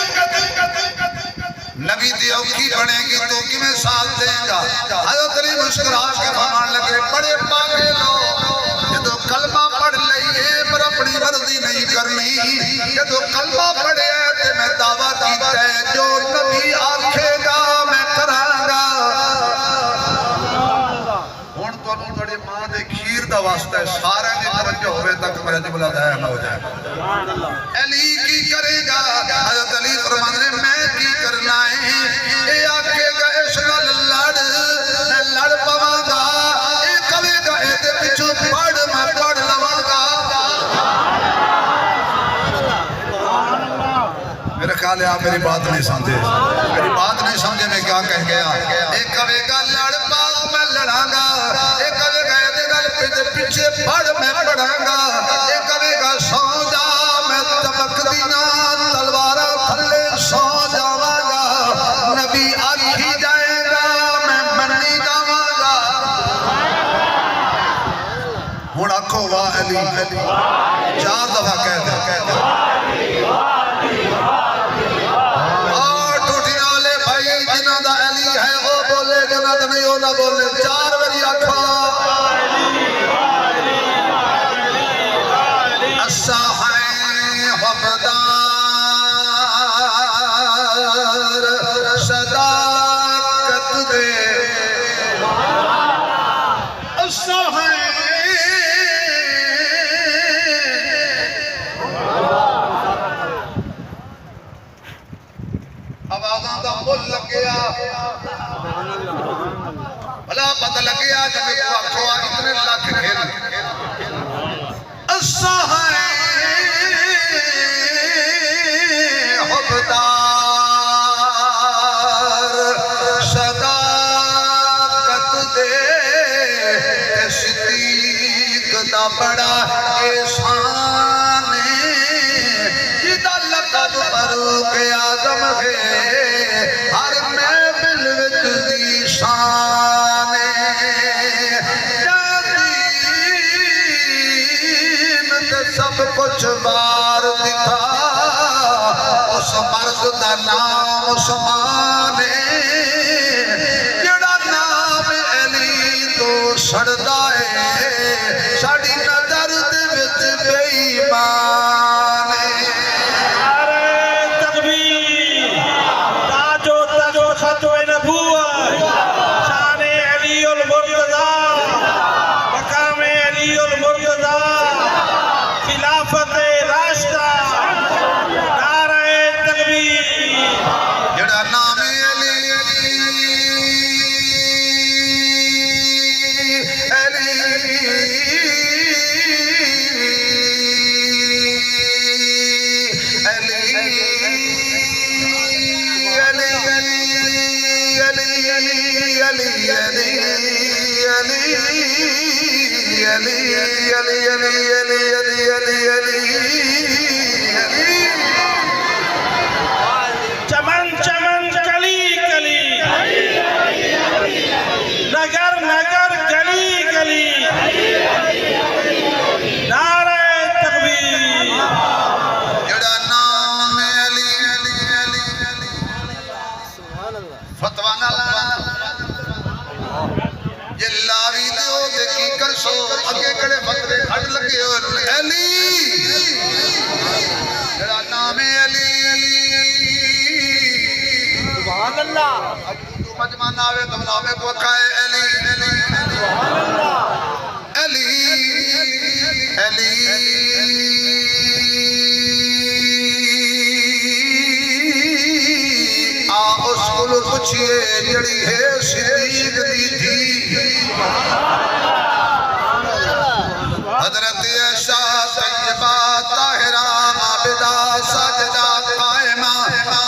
نبی دی اوکھی بنے گی تو کی میں ساتھ دیں گا حضرت علی مسکرا کے فرمان لگے بڑے پاگے لوگ جدو کلمہ پڑھ لئیے پر اپنی مرضی نہیں کرنی جدو کلمہ پڑھے تے میں دعویٰ کیتا ہے جو نبی آکھے گا میں کراں گا ہون تو بڑے ماں دے کھیر دا واسطہ ہے سارے دی توجہ ہوئے تک میرا جملہ دائم نہ ہو جائے علی کی کرے گا حضرت علی فرمان نے میں کی کرنا ہے اے آکھے گا اس نال لڑ پواں گا اے کہے گا اے دے پچھو پڑھ میں پڑھ لواں گا میرے خیال ہے آپ میری بات نہیں سمجھے میری بات نہیں سمجھے میں کیا کہہ گیا اے کہے گا لڑ پاؤ میں لڑاں گا اے کہے گا اے دے نال پیچھے پڑھ میں پڑھاں گا اے کہے گا سو جا میں چمک دینا تلوارا تھلے سو جاواں گا نبی آکھی جائے گا میں منی جاواں گا ہن آکھو واہ علی 4 دفعہ کہہ دے نہیں ہونا بولنے 4 بری آکھا الساحیں حفدار صداقت دے الساحیں دا بڑا احسان جدا لقب فاروق اعظم ہے ہر محفل وچ دی شان دین تے سب کچھ بار دکھا اس مرد دا نام عثمان جڑا نام علی تو سڑدا ہے ساڈی نظر دے وچ بے ایمان چمن چمن کلی کلی نگر نگر گلی گلی نعرہ تکبیر جڑا نام علی فتوہ نہ لانا جلاوی دیو دے کی کرسو اگے کڑے فتوے کھڑ لگے اور علی جڑا نام علی سبحان اللہ تو مجمان آوے تو نامے کو کھائے علی علی علی اس کو پوچھئے جڑی ہے صدیق دی تھی حضرت عائشہ طیبہ طاہرہ عابدہ ساجدہ قائمہ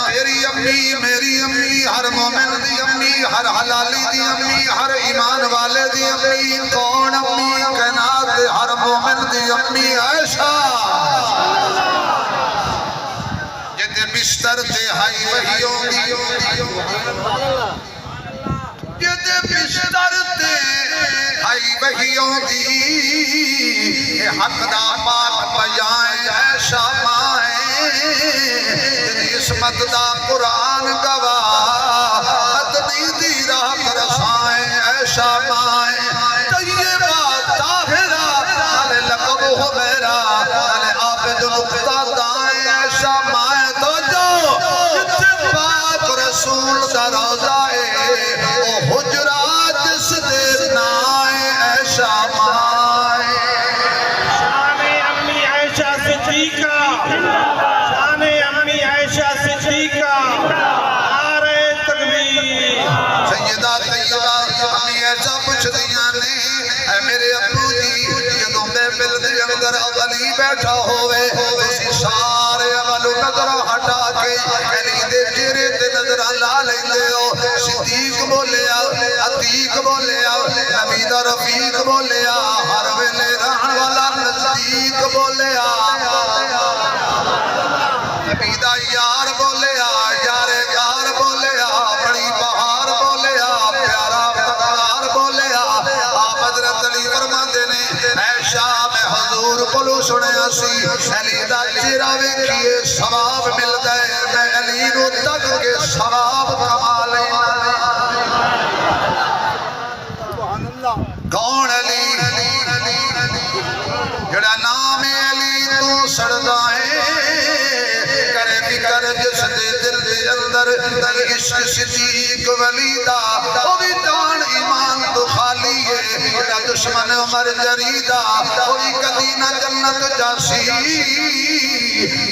میری امی ہر مومن دی امی ہر حلالی دی امی ہر ایمان والے دی امی کون امی کائنات دے ہر مومن دی امی عائشہ بستر تے ہائی وحیوں دی جدے بستر تے ہائی وحیوں دی حق دا پاک بیائیں عائشہ مائیں جدی عصمت دا قرآن گواہ اتنی دی راہ پر رسائیں عائشہ مائیں طیبہ طاہرہ علی لقب ہو میرا علی عابد نقطہ دائیں عائشہ مائیں رسول دا روزہ ہے او حجرات جس دے نائے عائشہ مائے شان امی عائشہ صدیقہ شان امی عائشہ صدیقہ نعرہ تکبیر سیدہ طیبہ امی عائشہ پوچھ دیاں نے اے میرے ابو جی جدوں محفل دے اندر علی بیٹھا ہوئے اسی سارے عمل نظر ہٹا کے علی دے چہرے تے نظر لا لیندے ہو صدیق بولیا عتیق بولیا نبی دا رفیق بولیا ہر ویلے رہن والا نزدیک بولیا نبی دا یار بولیا یار یار بولیا بڑی بہار بولیا پیارا پکار بولیا آپ حضرت علی فرماندے نے عائشہ میں حضور کولو سنیا سی علی دا چہرہ ویکھیے ثواب ملدا ہے میں علی نو تک کے ثواب کما لینا کون علی جڑا نام علی تو سڑدا ہے کرے فکر جس دے دل دے اندر عشق صدیق ولی دا او بھی جان ایمان تو خالی ہے جڑا دشمن عمر جریدہ کوئی کدی نہ جنت جاسی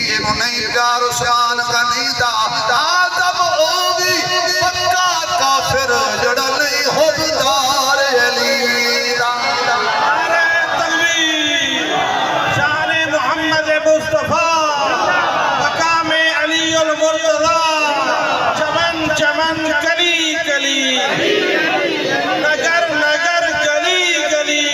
جنہوں نہیں پیار عثمان کا نیدہ آدم او بھی پکا کافر جڑا نہیں حبدار علی دا نعرہ تکبیر شان محمد مصطفیٰ مقام علی المرتضی چمن چمن کلی کلی نگر نگر گلی گلی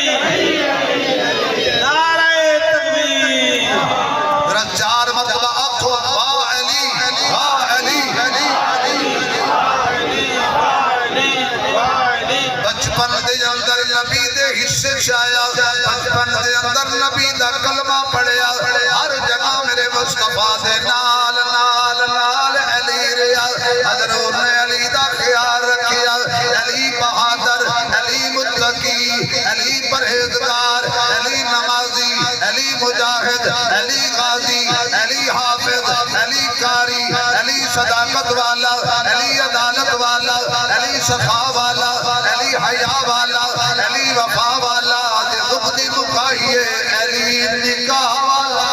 نبی دا کلمہ پڑھیا ہر جگہ میرے مصطفیٰ دے نال نال نال علی ریا حضرت نے علی دا خیال رکھیا علی بہادر علی متقی علی پرہیزگار علی نمازی علی مجاہد علی غازی علی حافظ علی قاری علی صداقت والا علی عدالت والا علی صفا والا علی حیا والا علی وفا والا دبدی مکائیے علی نکاح والا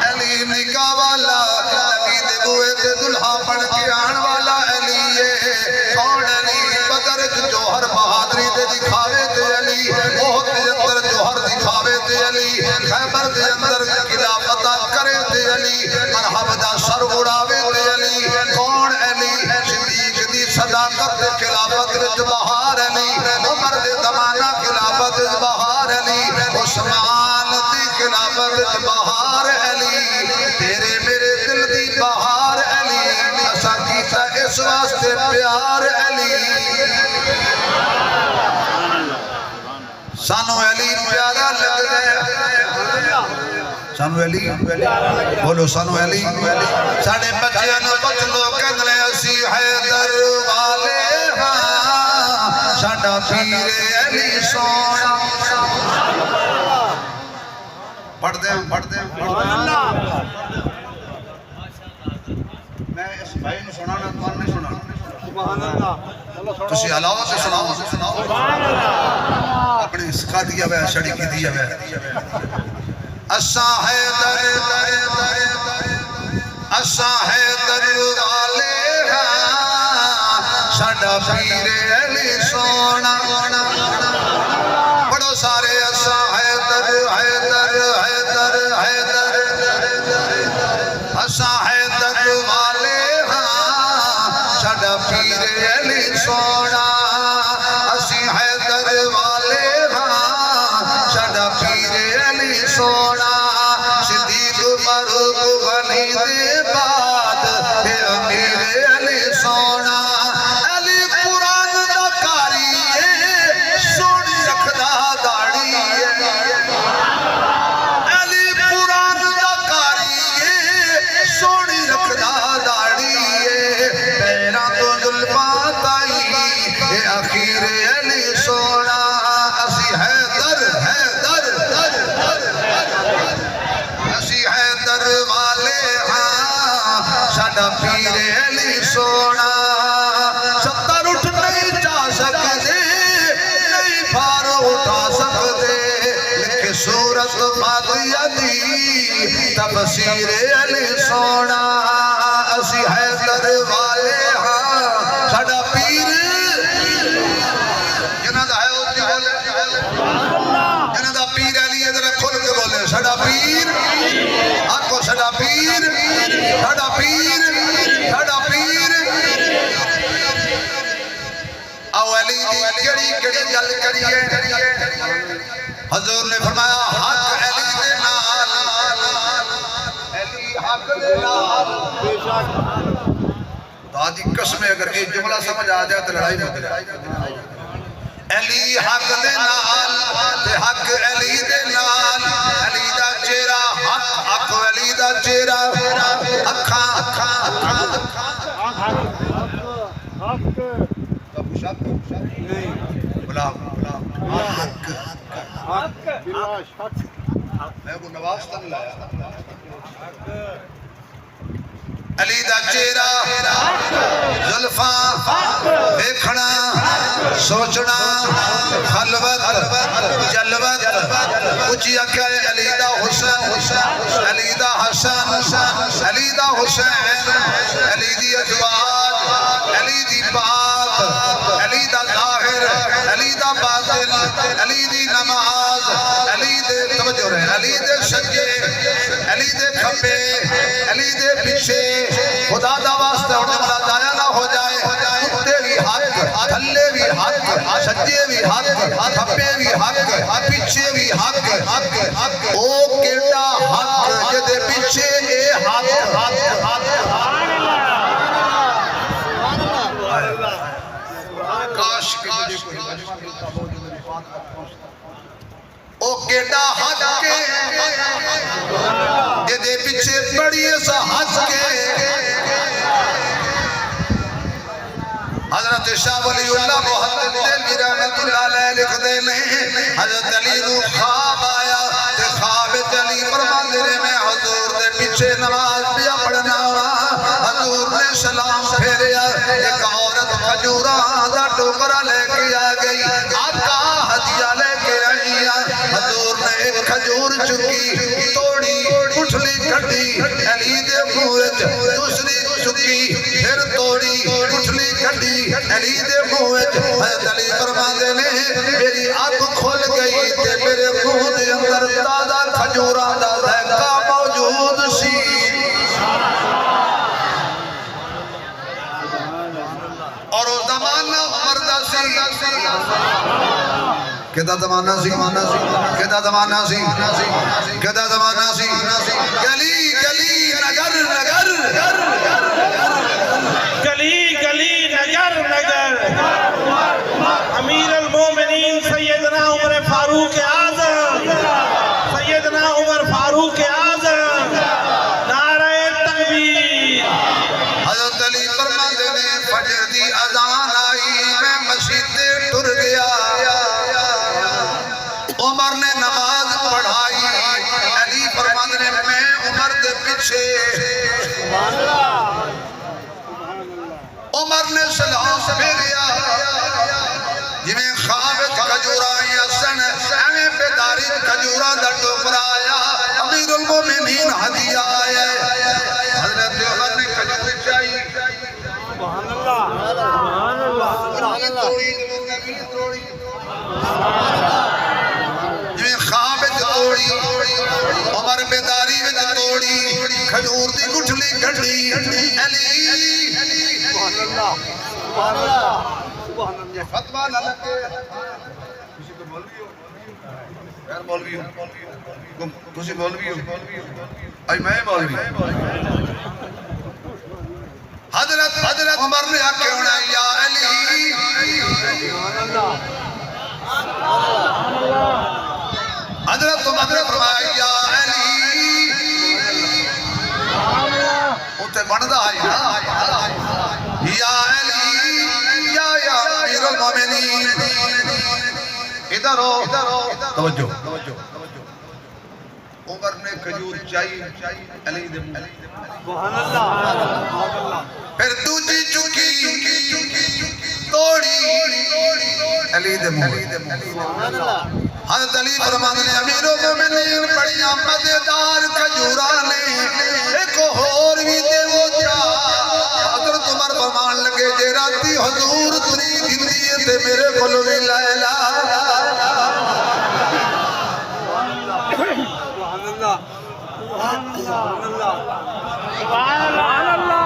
علی نکاح والا نبی دے بوئے تے دلہا پڑھ کے آن والا علی کون علی بدر جوہر بہادری دے دکھاوے تے علی بہت دے اندر جوہر دکھاوے تے علی خیبر دے اندر قلعہ فتح کرے تے علی مرحب دا سر اڑاوے تے علی کون علی صدیق دی صداقت دے خلافت وچ بہار علی عمر دے زمانہ خلافت وچ بہار علی عثمان دی خلافت وچ بہار علی تیرے میرے دل دی بہار علی اساں کیتا اس واسطے پیار علی سانو علی پیارا لگدا ہے سانو علی بولو سانو علی ساڑے بچیاں نو بچ لو کہندے اسی حیدر والے ہاں ساڈا پیر علی سونا پڑھ دیں میں اس بھائی نو سنانا تمہارا نہیں سنانا تسی علاوہ سے سناؤ اپنے سکھا دیا ہے شڑی کی دیا ہے اساں حیدر والے ہاں ساڈا پیر علی سونا بڑو سارے اساں حیدر اساں حیدر والے ہاں ساڈا پیر علی سونا اسی حیدر والے ہاں ساڈا پیر علی سونا صدیق فاروق غنی دے بعد اے امیر علی سونا علی قرآن دا کاری سونی رکھدا داڑھی علی قرآن دا کاری سونی رکھدا داڑھی پیراں تو زلفاں تائی اے اخیر علی سونا اسی حیدر اسی حیدر والے ہاں ساڈا پیر علی سونا ستر اٹھ نہیں جا سکتے نہیں پھارو اٹھا سکتے لکھ سورت فاتحہ دی تفسیر علی سونا اسی حیدر والے ہاں ساڈا پیر جنہاں دا ہے او جی بولے جنہاں دا پیر علی ادھر کھل کے بولے ساڈا پیر آکو ساڈا پیر ساڈا پیر ساڈا پیر او علی دی کیڑی گل کریے حضور نے فرمایا حق علی دے نال علی حق دے نال دادی قسم اگر یہ جملہ سمجھ آ جائے تو لڑائی نہ کرے علی حق دے نال تے حق علی دے نال علی دا چہرہ حق علی دا چہرہ اکھاں میں کو نواز تن لایا علی دا چہرہ زلفاں دیکھنا سوچنا خلوت جلوت اچھی اکھے علی دا حسین علی دا حسن علی دا حسین علی دی ازواج علی دی بات علی دا ظاہر علی دا باطن علی دی نماز علی دے توجہ رہے علی دے سجے علی دے کھپے علی دے پیچھے خدا دا واسطہ اور جملہ ضائع نہ ہو جائے کتے بھی حق تھلے بھی حق سجے بھی حق کھپے بھی حق پیچھے بھی حق او کیڑا حق جدے پیچھے اے حق کاش او کیڑا حق کے یہ دے پیچھے بڑی سا حق کے حضرت شاہ ولی اللہ محمد دلوی رحمت اللہ علیہ لکھ دے لیں حضرت علی نو خواب آیا تے خواب علی فرماندے میں حضور دے پیچھے نماز پیا پڑھنا حضور نے سلام پھیریا ایک عورت کھجوراں دا ٹوکرا لے کے آ گئی آقا ہدیہ لے کے آئی حضور نے ایک کھجور چکی توڑی اٹھلی کھٹی علی دے منہ وچ دوسری چکی پھر توڑی اٹھلی کھٹی علی دے منہ وچ حضرت علی فرماندے نے میری آنکھ کھل گئی تے میرے منہ دے اندر تازہ کھجوراں دا ذائقہ موجود سی اور اس زمانہ عمر دا سی کدا زمانہ سی کدا زمانہ سی کدا زمانہ سی گلی گلی نگر نگر گلی گلی نگر نگر امیر المومنین سیدنا عمر فاروق اعظم سیدنا عمر فاروق اعظم نعرہ تکبیر حضرت علی فرماندے نے فجر دی اذان آئی میں مسجد تے ٹر گیا عمر نے نماز پڑھائی علی فرماندے نے میں عمر دے پیچھے عمر نے سلام پھیریا جویں خواب کھجوراں یا سن ایویں بیداری کھجوراں دا ٹوکرا آیا امیر المومنین ہدیہ آیا حضرت عمر نے کھجور چاہی سبحان اللہ سبحان اللہ توڑی جویں خواب توڑی عمر بیداری وچ توڑی کھجور دی گٹھلی کھڑی علی سبحان اللہ سبحان اللہ سبحان اللہ فتویٰ نہ لگے کسی کو مولوی ہو غیر مولوی ہو کسی مولوی ہو اج میں مولوی حضرت عمر نے آکے ہونا یا علی سبحان اللہ حضرت عمر نے فرمایا یا علی اتے بندا ہے یا علی یا امیر المومنین ادھر ہو توجہ عمر نے کھجور چاہی علی دے منہ سبحان اللہ پھر دوسری چکی توڑی علی دے منہ سبحان اللہ حضرت علی فرماندے نے امیر المومنین بڑیاں مزیدار کھجوراں نے ایک اور بھی دے وہ جا حضرت عمر فرمان لگے جے راتی حضور تری گندی تے میرے کولو وی لا الہ سبحان اللہ سبحان اللہ سبحان اللہ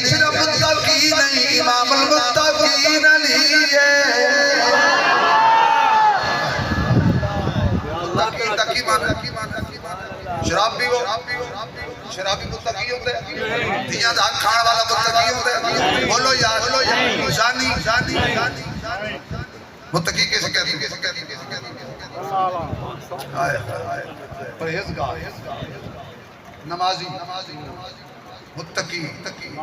صرف متقی نہیں امام المتقین علی ہے متقی مانا شرابی وہ شرابی متقی ہوتے ہیں دیاں دا کھان والا متقی ہوتے ہیں بولو یار جانی متقی کیسے کہتے ہیں پرہیزگار نمازی متقی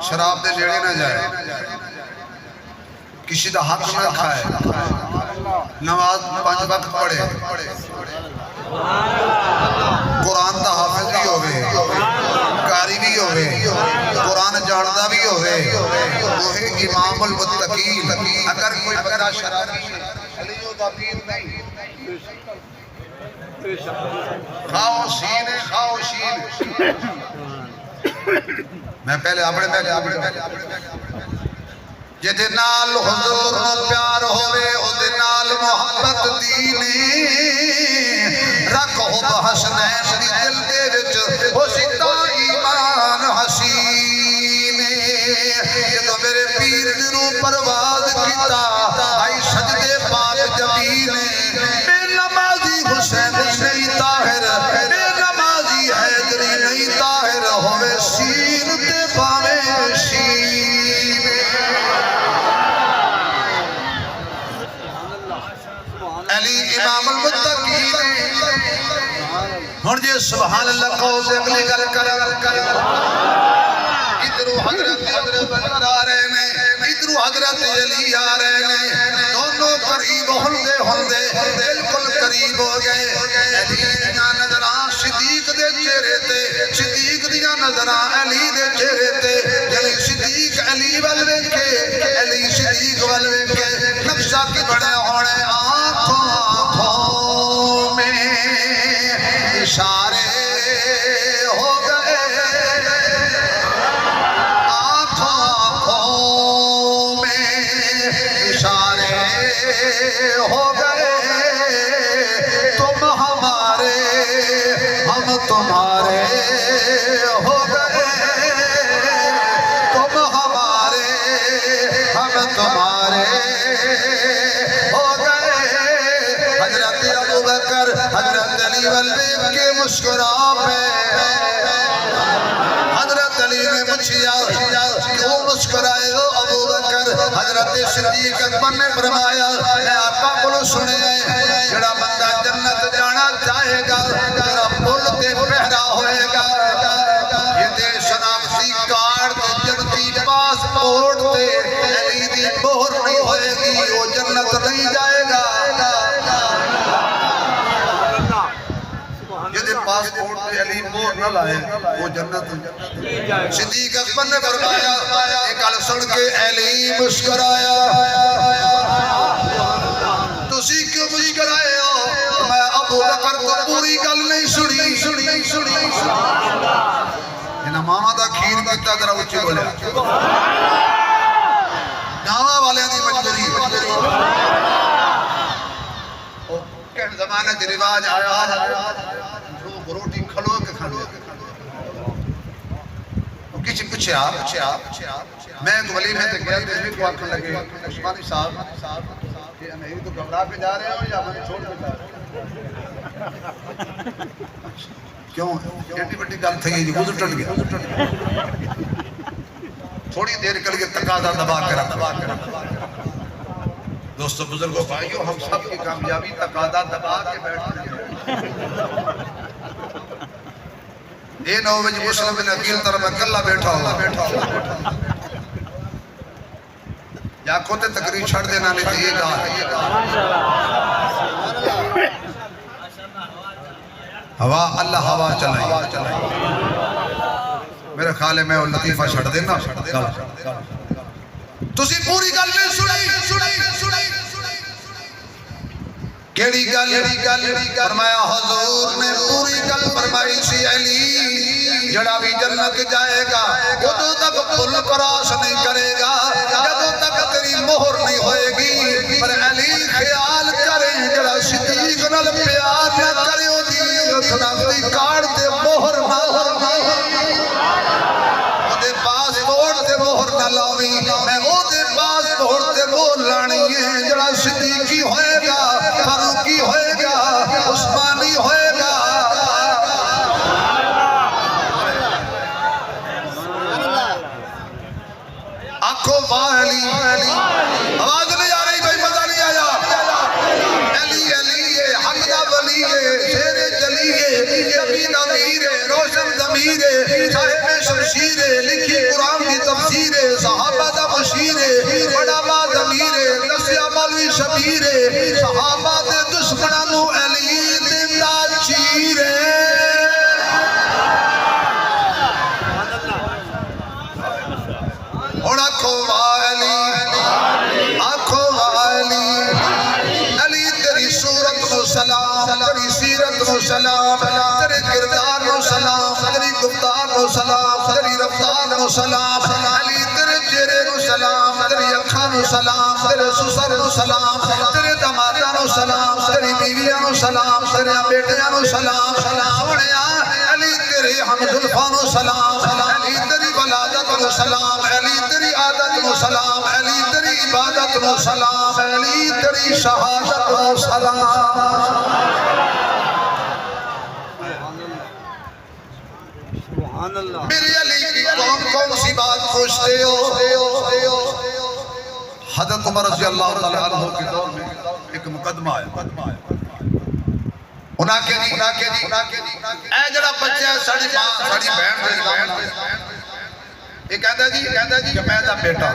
شراب دے نیڑے نہ جائے کسی دا حق نہ کھائے نماز 5 وقت پڑھے قرآن دا حافظ بھی ہوئے قاری بھی ہوئے قرآن جانتا بھی ہوئے وہی امام المتقین اگر کوئی بندہ شرابی علیوں دا پیر نہیں خواہ شین میں پہلے اپنے جدے نال حضور نو پیار ہوئے اودے نال محبت دینی رکھ ہو بحسنین دی دل دے وچ ہو ستا ایمان حسین جدو میرے پیر درو پرواز کیتا آئی سجدے پاک جبین بے نمازی حسین نہیں طاہر بے نمازی حیدری نہیں طاہر ہوئے سین تے پاوے شین علی امام المتقین ہن جے سبحان اللہ کہو سے اگلی گل کر ادھرو حضرت بکر آ رہے ہیں ادھرو حضرت علی آ رہے ہیں دونوں قریب ہوندے بالکل قریب ہو گئے علی دیاں نظراں صدیق دے چہرے تے صدیق دیاں نظراں علی دے چہرے تے علی صدیق علی ول ویکھے علی صدیق ول ویکھے نقشہ کی بڑے ہونے آنکھوں میں اشارے ہو گئے آنکھوں میں اشارے ہو گئے تم ہمارے ہم تمہارے ہو گئے تم ہمارے ہم تمہارے ہو گئے حضرت ابو بکر حضرت علی والبیب کے مسکرا پہ حضرت علی نے پوچھا کیوں مسکرائے ہو ابو بکر حضرت صدیق اکبر نے فرمایا اے آقا کو سنے جڑا بندہ جنت جانا چاہے گا تیرا پل تے پہرا ہوئے گا یہ دے شناختی کارڈ تے جنتی پاسپورٹ تے علی دی مہر نہیں ہوئے گی وہ جنت نہیں جائے گا جدے پاسپورٹ پہ علی مہر نہ لائے وہ جنت صدیق اکبر نے فرمایا ایک گل سن کے علی مسکرایا تسی کیوں مسکرائے ہو میں ابو بکر کو پوری گل نہیں سنی انہاں ماما دا کھیر کیتا ذرا اچھی بولے گاواں والے دی مجبوری کہن زمانہ دی رواج آیا لوگ روٹی کھلو کے کھانے کسی پوچھا میں ایک ولیمے تے گیا تے کو آنکھن لگے عثمانی صاحب کہ نہیں تو گھبرا کے جا رہے ہو یا ہمیں چھوڑ کے جا رہے ہو کیوں ایٹی بڑی گل تھی جی وضو ٹٹ گیا تھوڑی دیر کر کے تقاضا دبا کر دوستو بزرگوں بھائیوں ہم سب کی کامیابی تقاضا دبا کے بیٹھتے ہیں اے نو وچ مسلم بن عقیل طرف اکلا بیٹھا ہوا یا کوتے تقریر چھڑ دینا نہیں تھی یہ کہا ہوا اللہ ہوا چلائی میرے خیال ہے میں وہ لطیفہ چھڑ دینا تسی پوری گل میں سنی کیڑی گل فرمایا حضور نے پوری گل فرمائی سی علی جڑا بھی جنت جائے گا جدوں تک پل کراس نہیں کرے گا جدوں تک تیری مہر نہیں ہوئے گی پر علی خیال کریں جڑا صدیق نال پیار نہ کرے او دی شناختی کارڈ تے مہر نہ اودے پاسپورٹ تے مہر نہ لاوی میں اودے پاسپورٹ تے مہر لانی ہے جڑا صدیقی ہوئے گا فاروقی ہوئے گا عثمانی ہوئے گا آنکھوں علی آواز نہیں آ رہی بھائی مزہ نہیں آیا علی حق دا ولی شیر جلی یقین امیر روشن ضمیر صاحب شمشیر لکھی قرآن کی تفسیر صحابہ دا مشیر بڑا با ضمیر نسیہ مولوی شبیر صحابہ دے دشمناں نو علی دیندا چیرے ہن آکھو علی آکھو علی علی تیری صورت نو سلام تیری سیرت نو سلام تیرے کردار نو سلام تیری گفتار نو سلام تیری رفتار نو سلام علی تیرے چہرے نو سلام تیری اکھاں نو سلام تیرے سسر نو سلام تیرے دماداں نو سلام تیری بیویاں نو سلام تیرے بیٹیاں نو سلام سونیا علی تیرے ہمزلفاں نو سلام علی تیری ولادت نو سلام علی تیری عادت نو سلام علی تیری عبادت نو سلام علی تیری شہادت نو سلام میری علی کی کون سی بات پوچھتے ہو حضرت عمر رضی اللہ تعالیٰ عنہ کے دور میں ایک مقدمہ آیا انہاں کے دی اے جڑا بچہ ہے ساڑی بہن یہ کہتا جی کہ میں دا بیٹا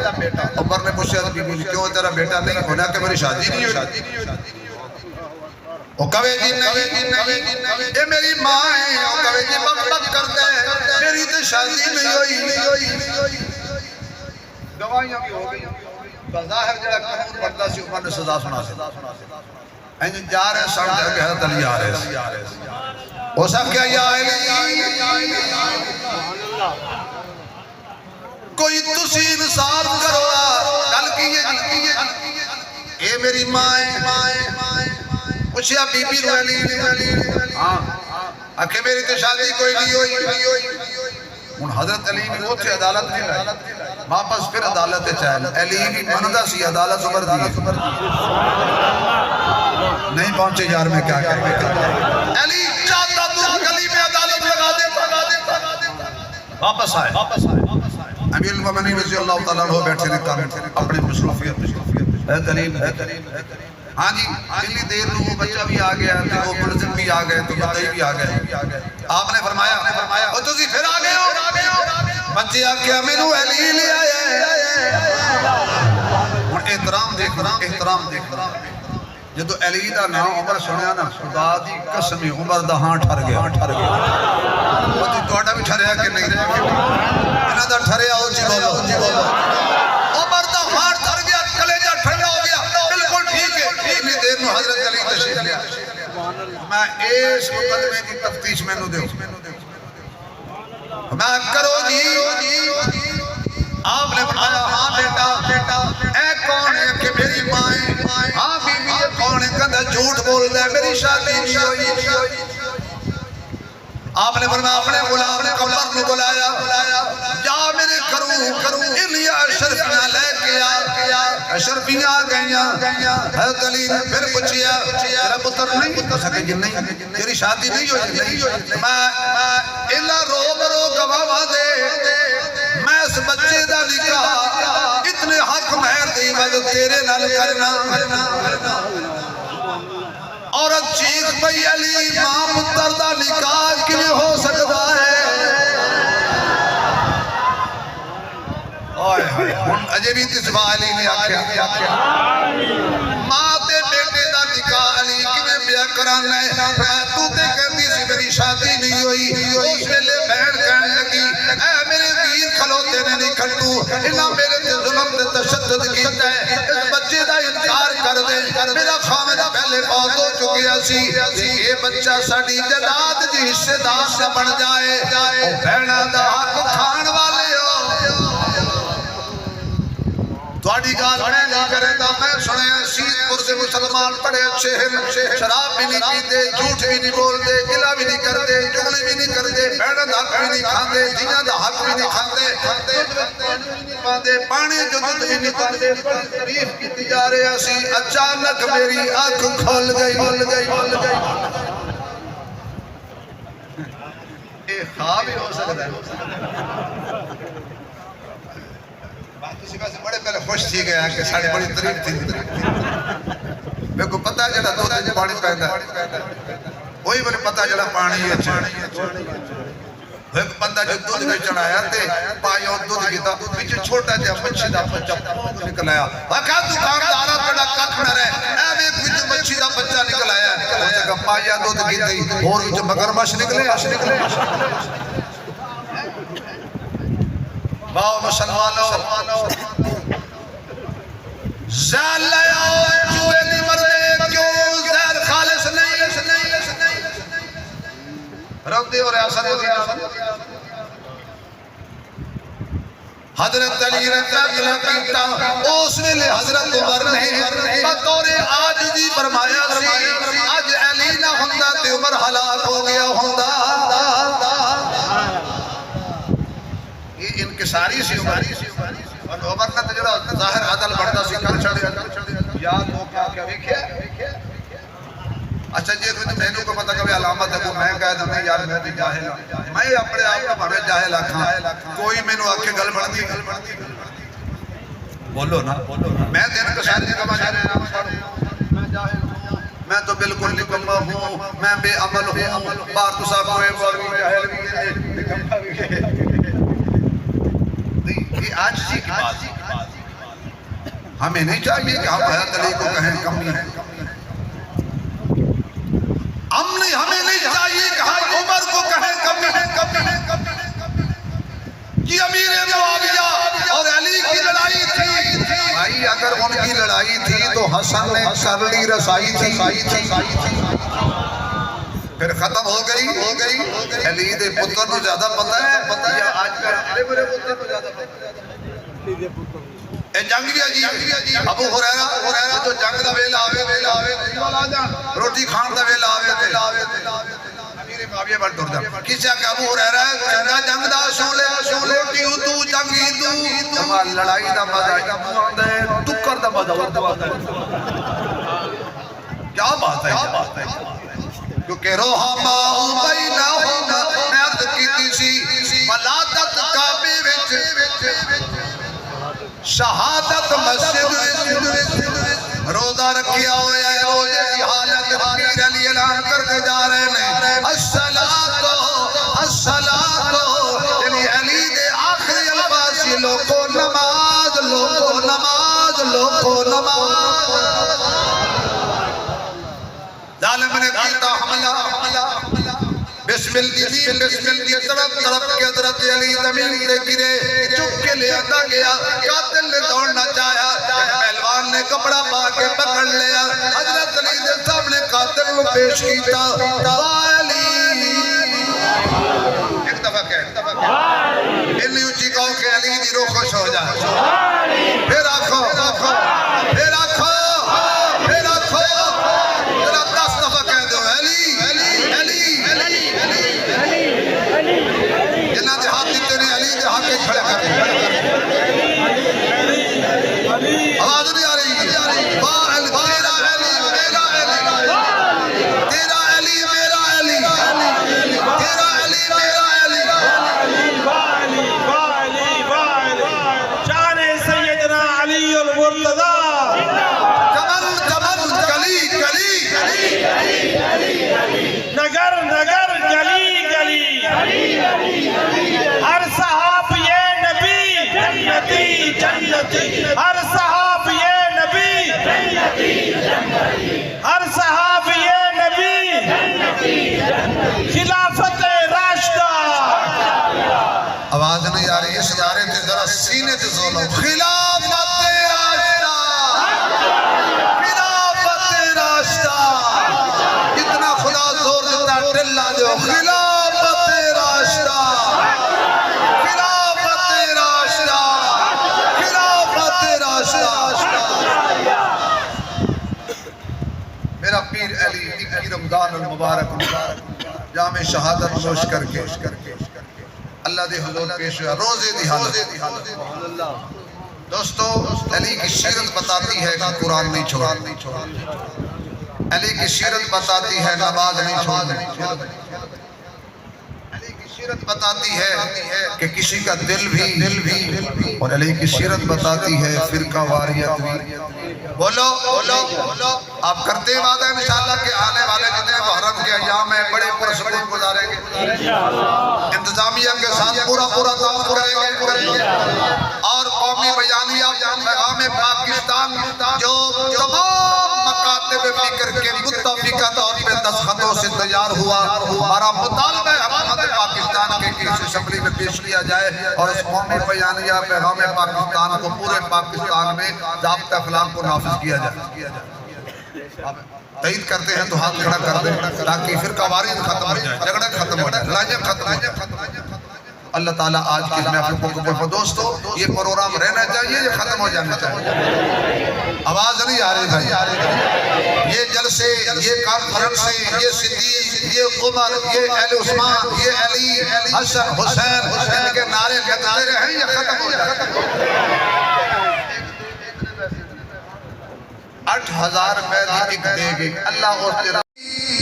عمر نے پوچھا بی بی کیوں تیرا بیٹا نہیں ہونا کہ میری شادی نہیں ہوئی وہ کہے جی نہیں یہ میری ماں ہے وہ کہے جی بک بک کر دے میری تو شادی نہیں ہوئی گواہیاں بھی ہو گئی بظاہر جڑا قانون بندہ سی عمر نے سزا سنا سی اینجن جا رہے سامنے کہ حضرت علی آ رہے وہ سب کیا یا علی کوئی تسی انصاف کرو گل کیے اے میری ماں ہے پوچھیا بی بی رو علی آکھے میری تو شادی کوئی نہیں ہوئی ان حضرت علی نے وہ تھے عدالت نہیں لائی واپس پھر عدالت چاہے علی بھی مندہ سی عدالت عمر دی نہیں پہنچے یار میں کیا کریں علی چاہتا تو گلی میں عدالت لگا دے واپس آئے امیر المومنین رضی اللہ تعالیٰ عنہ بیٹھے رکھا اپنے مصروفیت اے دلیل ہاں جی اتنی دیر میں وہ بچہ بھی آ گیا وہ ملزم بھی آ گئے تو مدعی بھی آ گئے آپ نے فرمایا وہ تسی پھر آ گئے ہو بچے آ کے میں نو علی لے آئے اور احترام دیکھ جدو علی دا نام عمر سنیا نا خدا دی قسم عمر دا ہاں ٹھر گیا وہ توڑا بھی ٹھریا کہ نہیں انہاں دا ٹھریا ہو جی بولو عمر دا ہاں ٹھر گیا کلیجہ ٹھنڈا ہو گیا بالکل ٹھیک ہے اتنی دیر میں حضرت علی تشریف لیا میں اس مقدمے کی تفتیش میں نو دے میں کرو جی آپ نے فرمایا ہاں بیٹا اے کون ہے کہ میری ماں ہے ہاں بی بی یہ کون ہے کہتا جھوٹ بول دے میری شادی نہیں ہوئی آپ نے فرمایا اپنے غلام قمر کو بلایا جا میرے کروں انہی اشرفیاں لے کے اشرفیاں آ گئیاں حضرت علی نے پھر پوچھیا تیرا پتر نہیں تو سکے جن نہیں تیری شادی نہیں ہوئی میں اللہ رو گواہ دے میں اس بچے دا نکاح اتنے حق مہر دی وجہ تیرے نال کرنا عورت چیخ بھئی علی ماں پتر دا نکاح کیوں ہو سکتا ہے اجے بھی تسبا علی نے آکھیا ماں تے بیٹے دا نکاح علی کیوں بیا کرانا ہے تو تے کہندی سی میری شادی نہیں ہوئی اس ویلے بہن کہنے لگی اے میرے ویر کھلوتے نے نہیں کھٹو انہاں میرے تے ظلم تے تشدد کیتا ہے اس بچے دا انکار کر دے میرا خامد پہلے فوت ہو چکیا سی یہ بچہ ساڈی جائیداد دی حصے دار نہ بن جائے او بہنا دا حق کھان والے ہو تھوڑی گال میں نہیں کرے دا میں سنے سید پور سے مسلمان پڑے اچھے ہیں شراب بھی نہیں پیتے جھوٹ بھی نہیں بول دے گلہ بھی نہیں کر دے جگلی بھی نہیں کر دے بہنا دا حق بھی نہیں کھان دے جنہ دا حق بھی نہیں کھان دے پانی جو دودھ بھی نہیں کھان دے تعریف کی جا رہے اسی اچانک میری آنکھ کھول گئی اے خواب ہی ہو سکتا ہے کسی میں سے بڑے پہلے خوش تھی گیا کہ ساڑی بڑی طریف تھی میں کو پتہ جڑا دو دن پانی پہندا وہی بڑے پتہ جڑا پانی ہے ایک بندہ جو دودھ بیچن آیا تے پائیوں دودھ کیتا پیچھے چھوٹا جہا مچھی دا بچہ نکل آیا آکھا دکاندارا تڑا ککھ نہ رہے اے ویکھ وچ مچھی دا بچہ نکل آیا اس نے کہا پائیاں دودھ کیتی اور وچ مگرمچھ نکلے باؤ مسلمانوں زہر لیا چوہے نہیں مردے کیوں زہر خالص نہیں رب دے اور اثر ہو گیا حضرت علی رضا اللہ کیتا اس ویلے حضرت عمر نے بطور عاجزی فرمایا اج علی نہ ہوندا تے عمر ہلاک ہو گیا ہوندا یہ انکساری سی عمر اور عمر نہ جڑا ظاہر عدل بندا سی کر چھڑیا یاد ہو کے ویکھیا اچھا جی کوئی مینوں کو پتہ کہ علامت ہے کو میں کہہ دوں یار میں تے جاہل میں اپنے آپ کو بھاوے جاہل آکھاں کوئی مینوں آکھے گل بندی بولو نا میں دن کو شاید کما جانے میں جاہل میں تو بالکل نکما ہوں میں بے عمل ہوں بار تو صاحب کوئی جاہل بھی یہ عاجزی کی بات ہمیں نہیں چاہیے کہ ہم حیات علی کو کہیں کمی ہے ہمیں نہیں چاہیے کہ ہم عمر کو کہیں کمی کہ امیر معاویہ اور علی کی لڑائی تھی بھائی اگر ان کی لڑائی تھی تو حسن نے کر لی رسائی تھی پھر ختم ہو گئی علی دے پتر کو زیادہ پتہ ہے یا آج کل بڑے بڑے پتر کو زیادہ پتہ ہے اے جنگ بھی عجیب ابو ہریرہ جو جنگ دا ویلا آوے روٹی کھان دا ویلا آوے امیر معاویہ بڑھ ٹر جا کسا کہ ابو ہریرہ چنگا جنگ دا سولے روٹی تو جنگی تو لڑائی دا مزہ ٹکر دا مزہ کیا بات ہے کیونکہ روحما بینہم عرض کیتی سی ولادت کعبے وچ شہادت مسجد روزہ رکھیا ہویا ہے روزے کی حالت امیر علی اعلان کرتے جا رہے ہیں الصلاۃ یعنی علی دے آخری الفاظ لوگو نماز ظالم نے کیتا حملہ بسم اللہ طرف کے حضرت علی زمین سے گرے چک کے لے آتا گیا قاتل نے دوڑنا چاہیا پہلوان نے کپڑا پا کے پکڑ لیا حضرت علی نے سامنے قاتل کو پیش کیتا علی ایک دفعہ اتنی اونچی کہو کہ علی دی روح خوش ہو جائے پھر آنکھو آواز نہیں آ رہی تیرا علی میرا علی تیرا علی میرا علی شان سیدنا علی المرتضی کمل گلی نگر گلی ہر صحاب یہ نبی جنتی ہر صحاب یہ نبی ہر صحاب یہ نبی خلافت راشدہ آواز نہیں آ رہی اس نعرے تے ذرا سینے تے زور لو خلافت راشدہ اتنا خدا زور دیتا ٹھلا دو خلافت راشدہ میرا پیر علی کی رمضان المبارک جامع شہادت نوش کر کے اللہ دے حضور پیش ہوا روزے دی حالت دوستو علی کی سیرت بتاتی ہے کہ قرآن نہیں چھوڑا علی کی سیرت بتاتی ہے نماز نہیں چھوڑا سیرت بتاتی ہے کہ کسی کا دل بھی اور علی کی سیرت بتاتی ہے فرقہ واریت بھی بولو آپ کرتے وعدہ انشاءاللہ کہ آنے والے جتنے محرم کے ایام میں بڑے پرسکون گزاریں گے انتظام قومیہ کے ساتھ پورا تعاون کریں گے اور قومی بیانیہ پیغام پاکستان جو تمام مکاتب فکر کے متفقہ طور پہ دستخطوں سے تیار ہوا، ہمارا مطالبہ حکومت پاکستان کے اس اسمبلی میں پیش کیا جائے اور اس قومی بیانیہ پیغام پاکستان کو پورے پاکستان میں ضابطۂ اخلاق کو نافذ کیا جائے۔ تائید کرتے ہیں تو ہاتھ کھڑا کر دیں تاکہ فرقہ واریت ختم ہو جائے، جھگڑا ختم ہو جائے، لڑائیاں ختم ہو جائے۔ اللہ تعالیٰ آج کی محفل کو قبول فرمائے۔ دوستو یہ پروگرام رہنا چاہیے یا ختم ہو جانا چاہیے؟ آواز نہیں آ رہی بھائی۔ یہ جلسے، یہ کانفرنس، یہ صدیق، یہ عمر، یہ اہل عثمان، یہ علی، حسن، حسین، ان کے نعرے لگتے رہیں یا ختم ہو جائے؟ 8,000 روپے ایک دے گی اللہ اور تیرا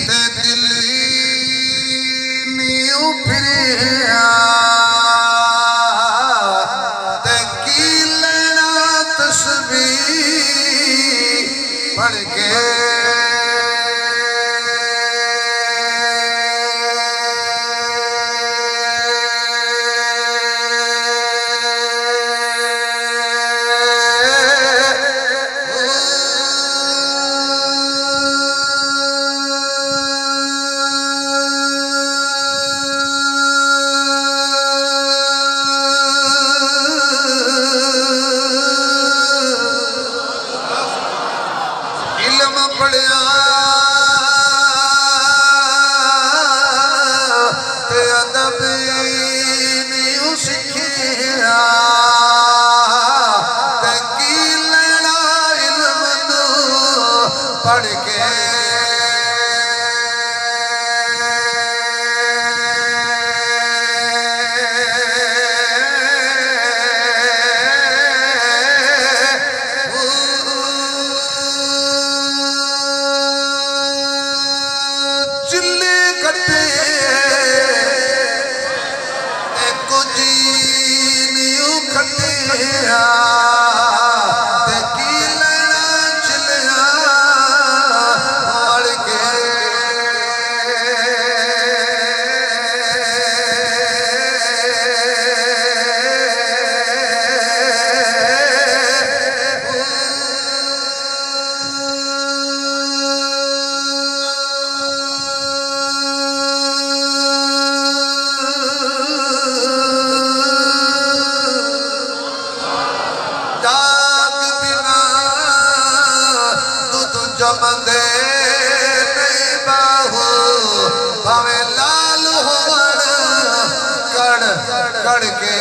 دلی نیو پھریا تکی لینا تسبیح پڑھ کے پڑھ کے چلے کٹے ایک جینیوں کھٹیا بندے نہیں باہو بھاوے لال ہوڑ کڑ کے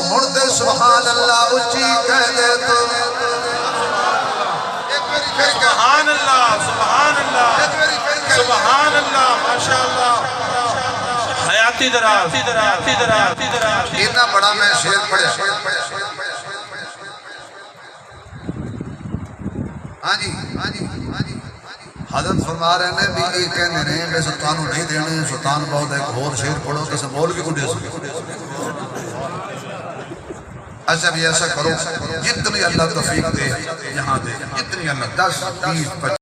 ہن دے سبحان اللہ اچھی کہہ دے تو سبحان اللہ، سبحان اللہ، سبحان اللہ، ماشاءاللہ، حیاتی دراز، اتنا بڑا میں شعر پڑھا۔ ہاں جی حضرت فرما رہے ہیں بھی یہ کہنے رہے میں سلطانوں نہیں دینے، سلطان بہت ایک اور شعر پڑھو کسی مول بھی کنڈے سکے۔ اچھا بھی ایسا کرو جتنی اللہ توفیق دے یہاں دے، جتنی اللہ 10 20 25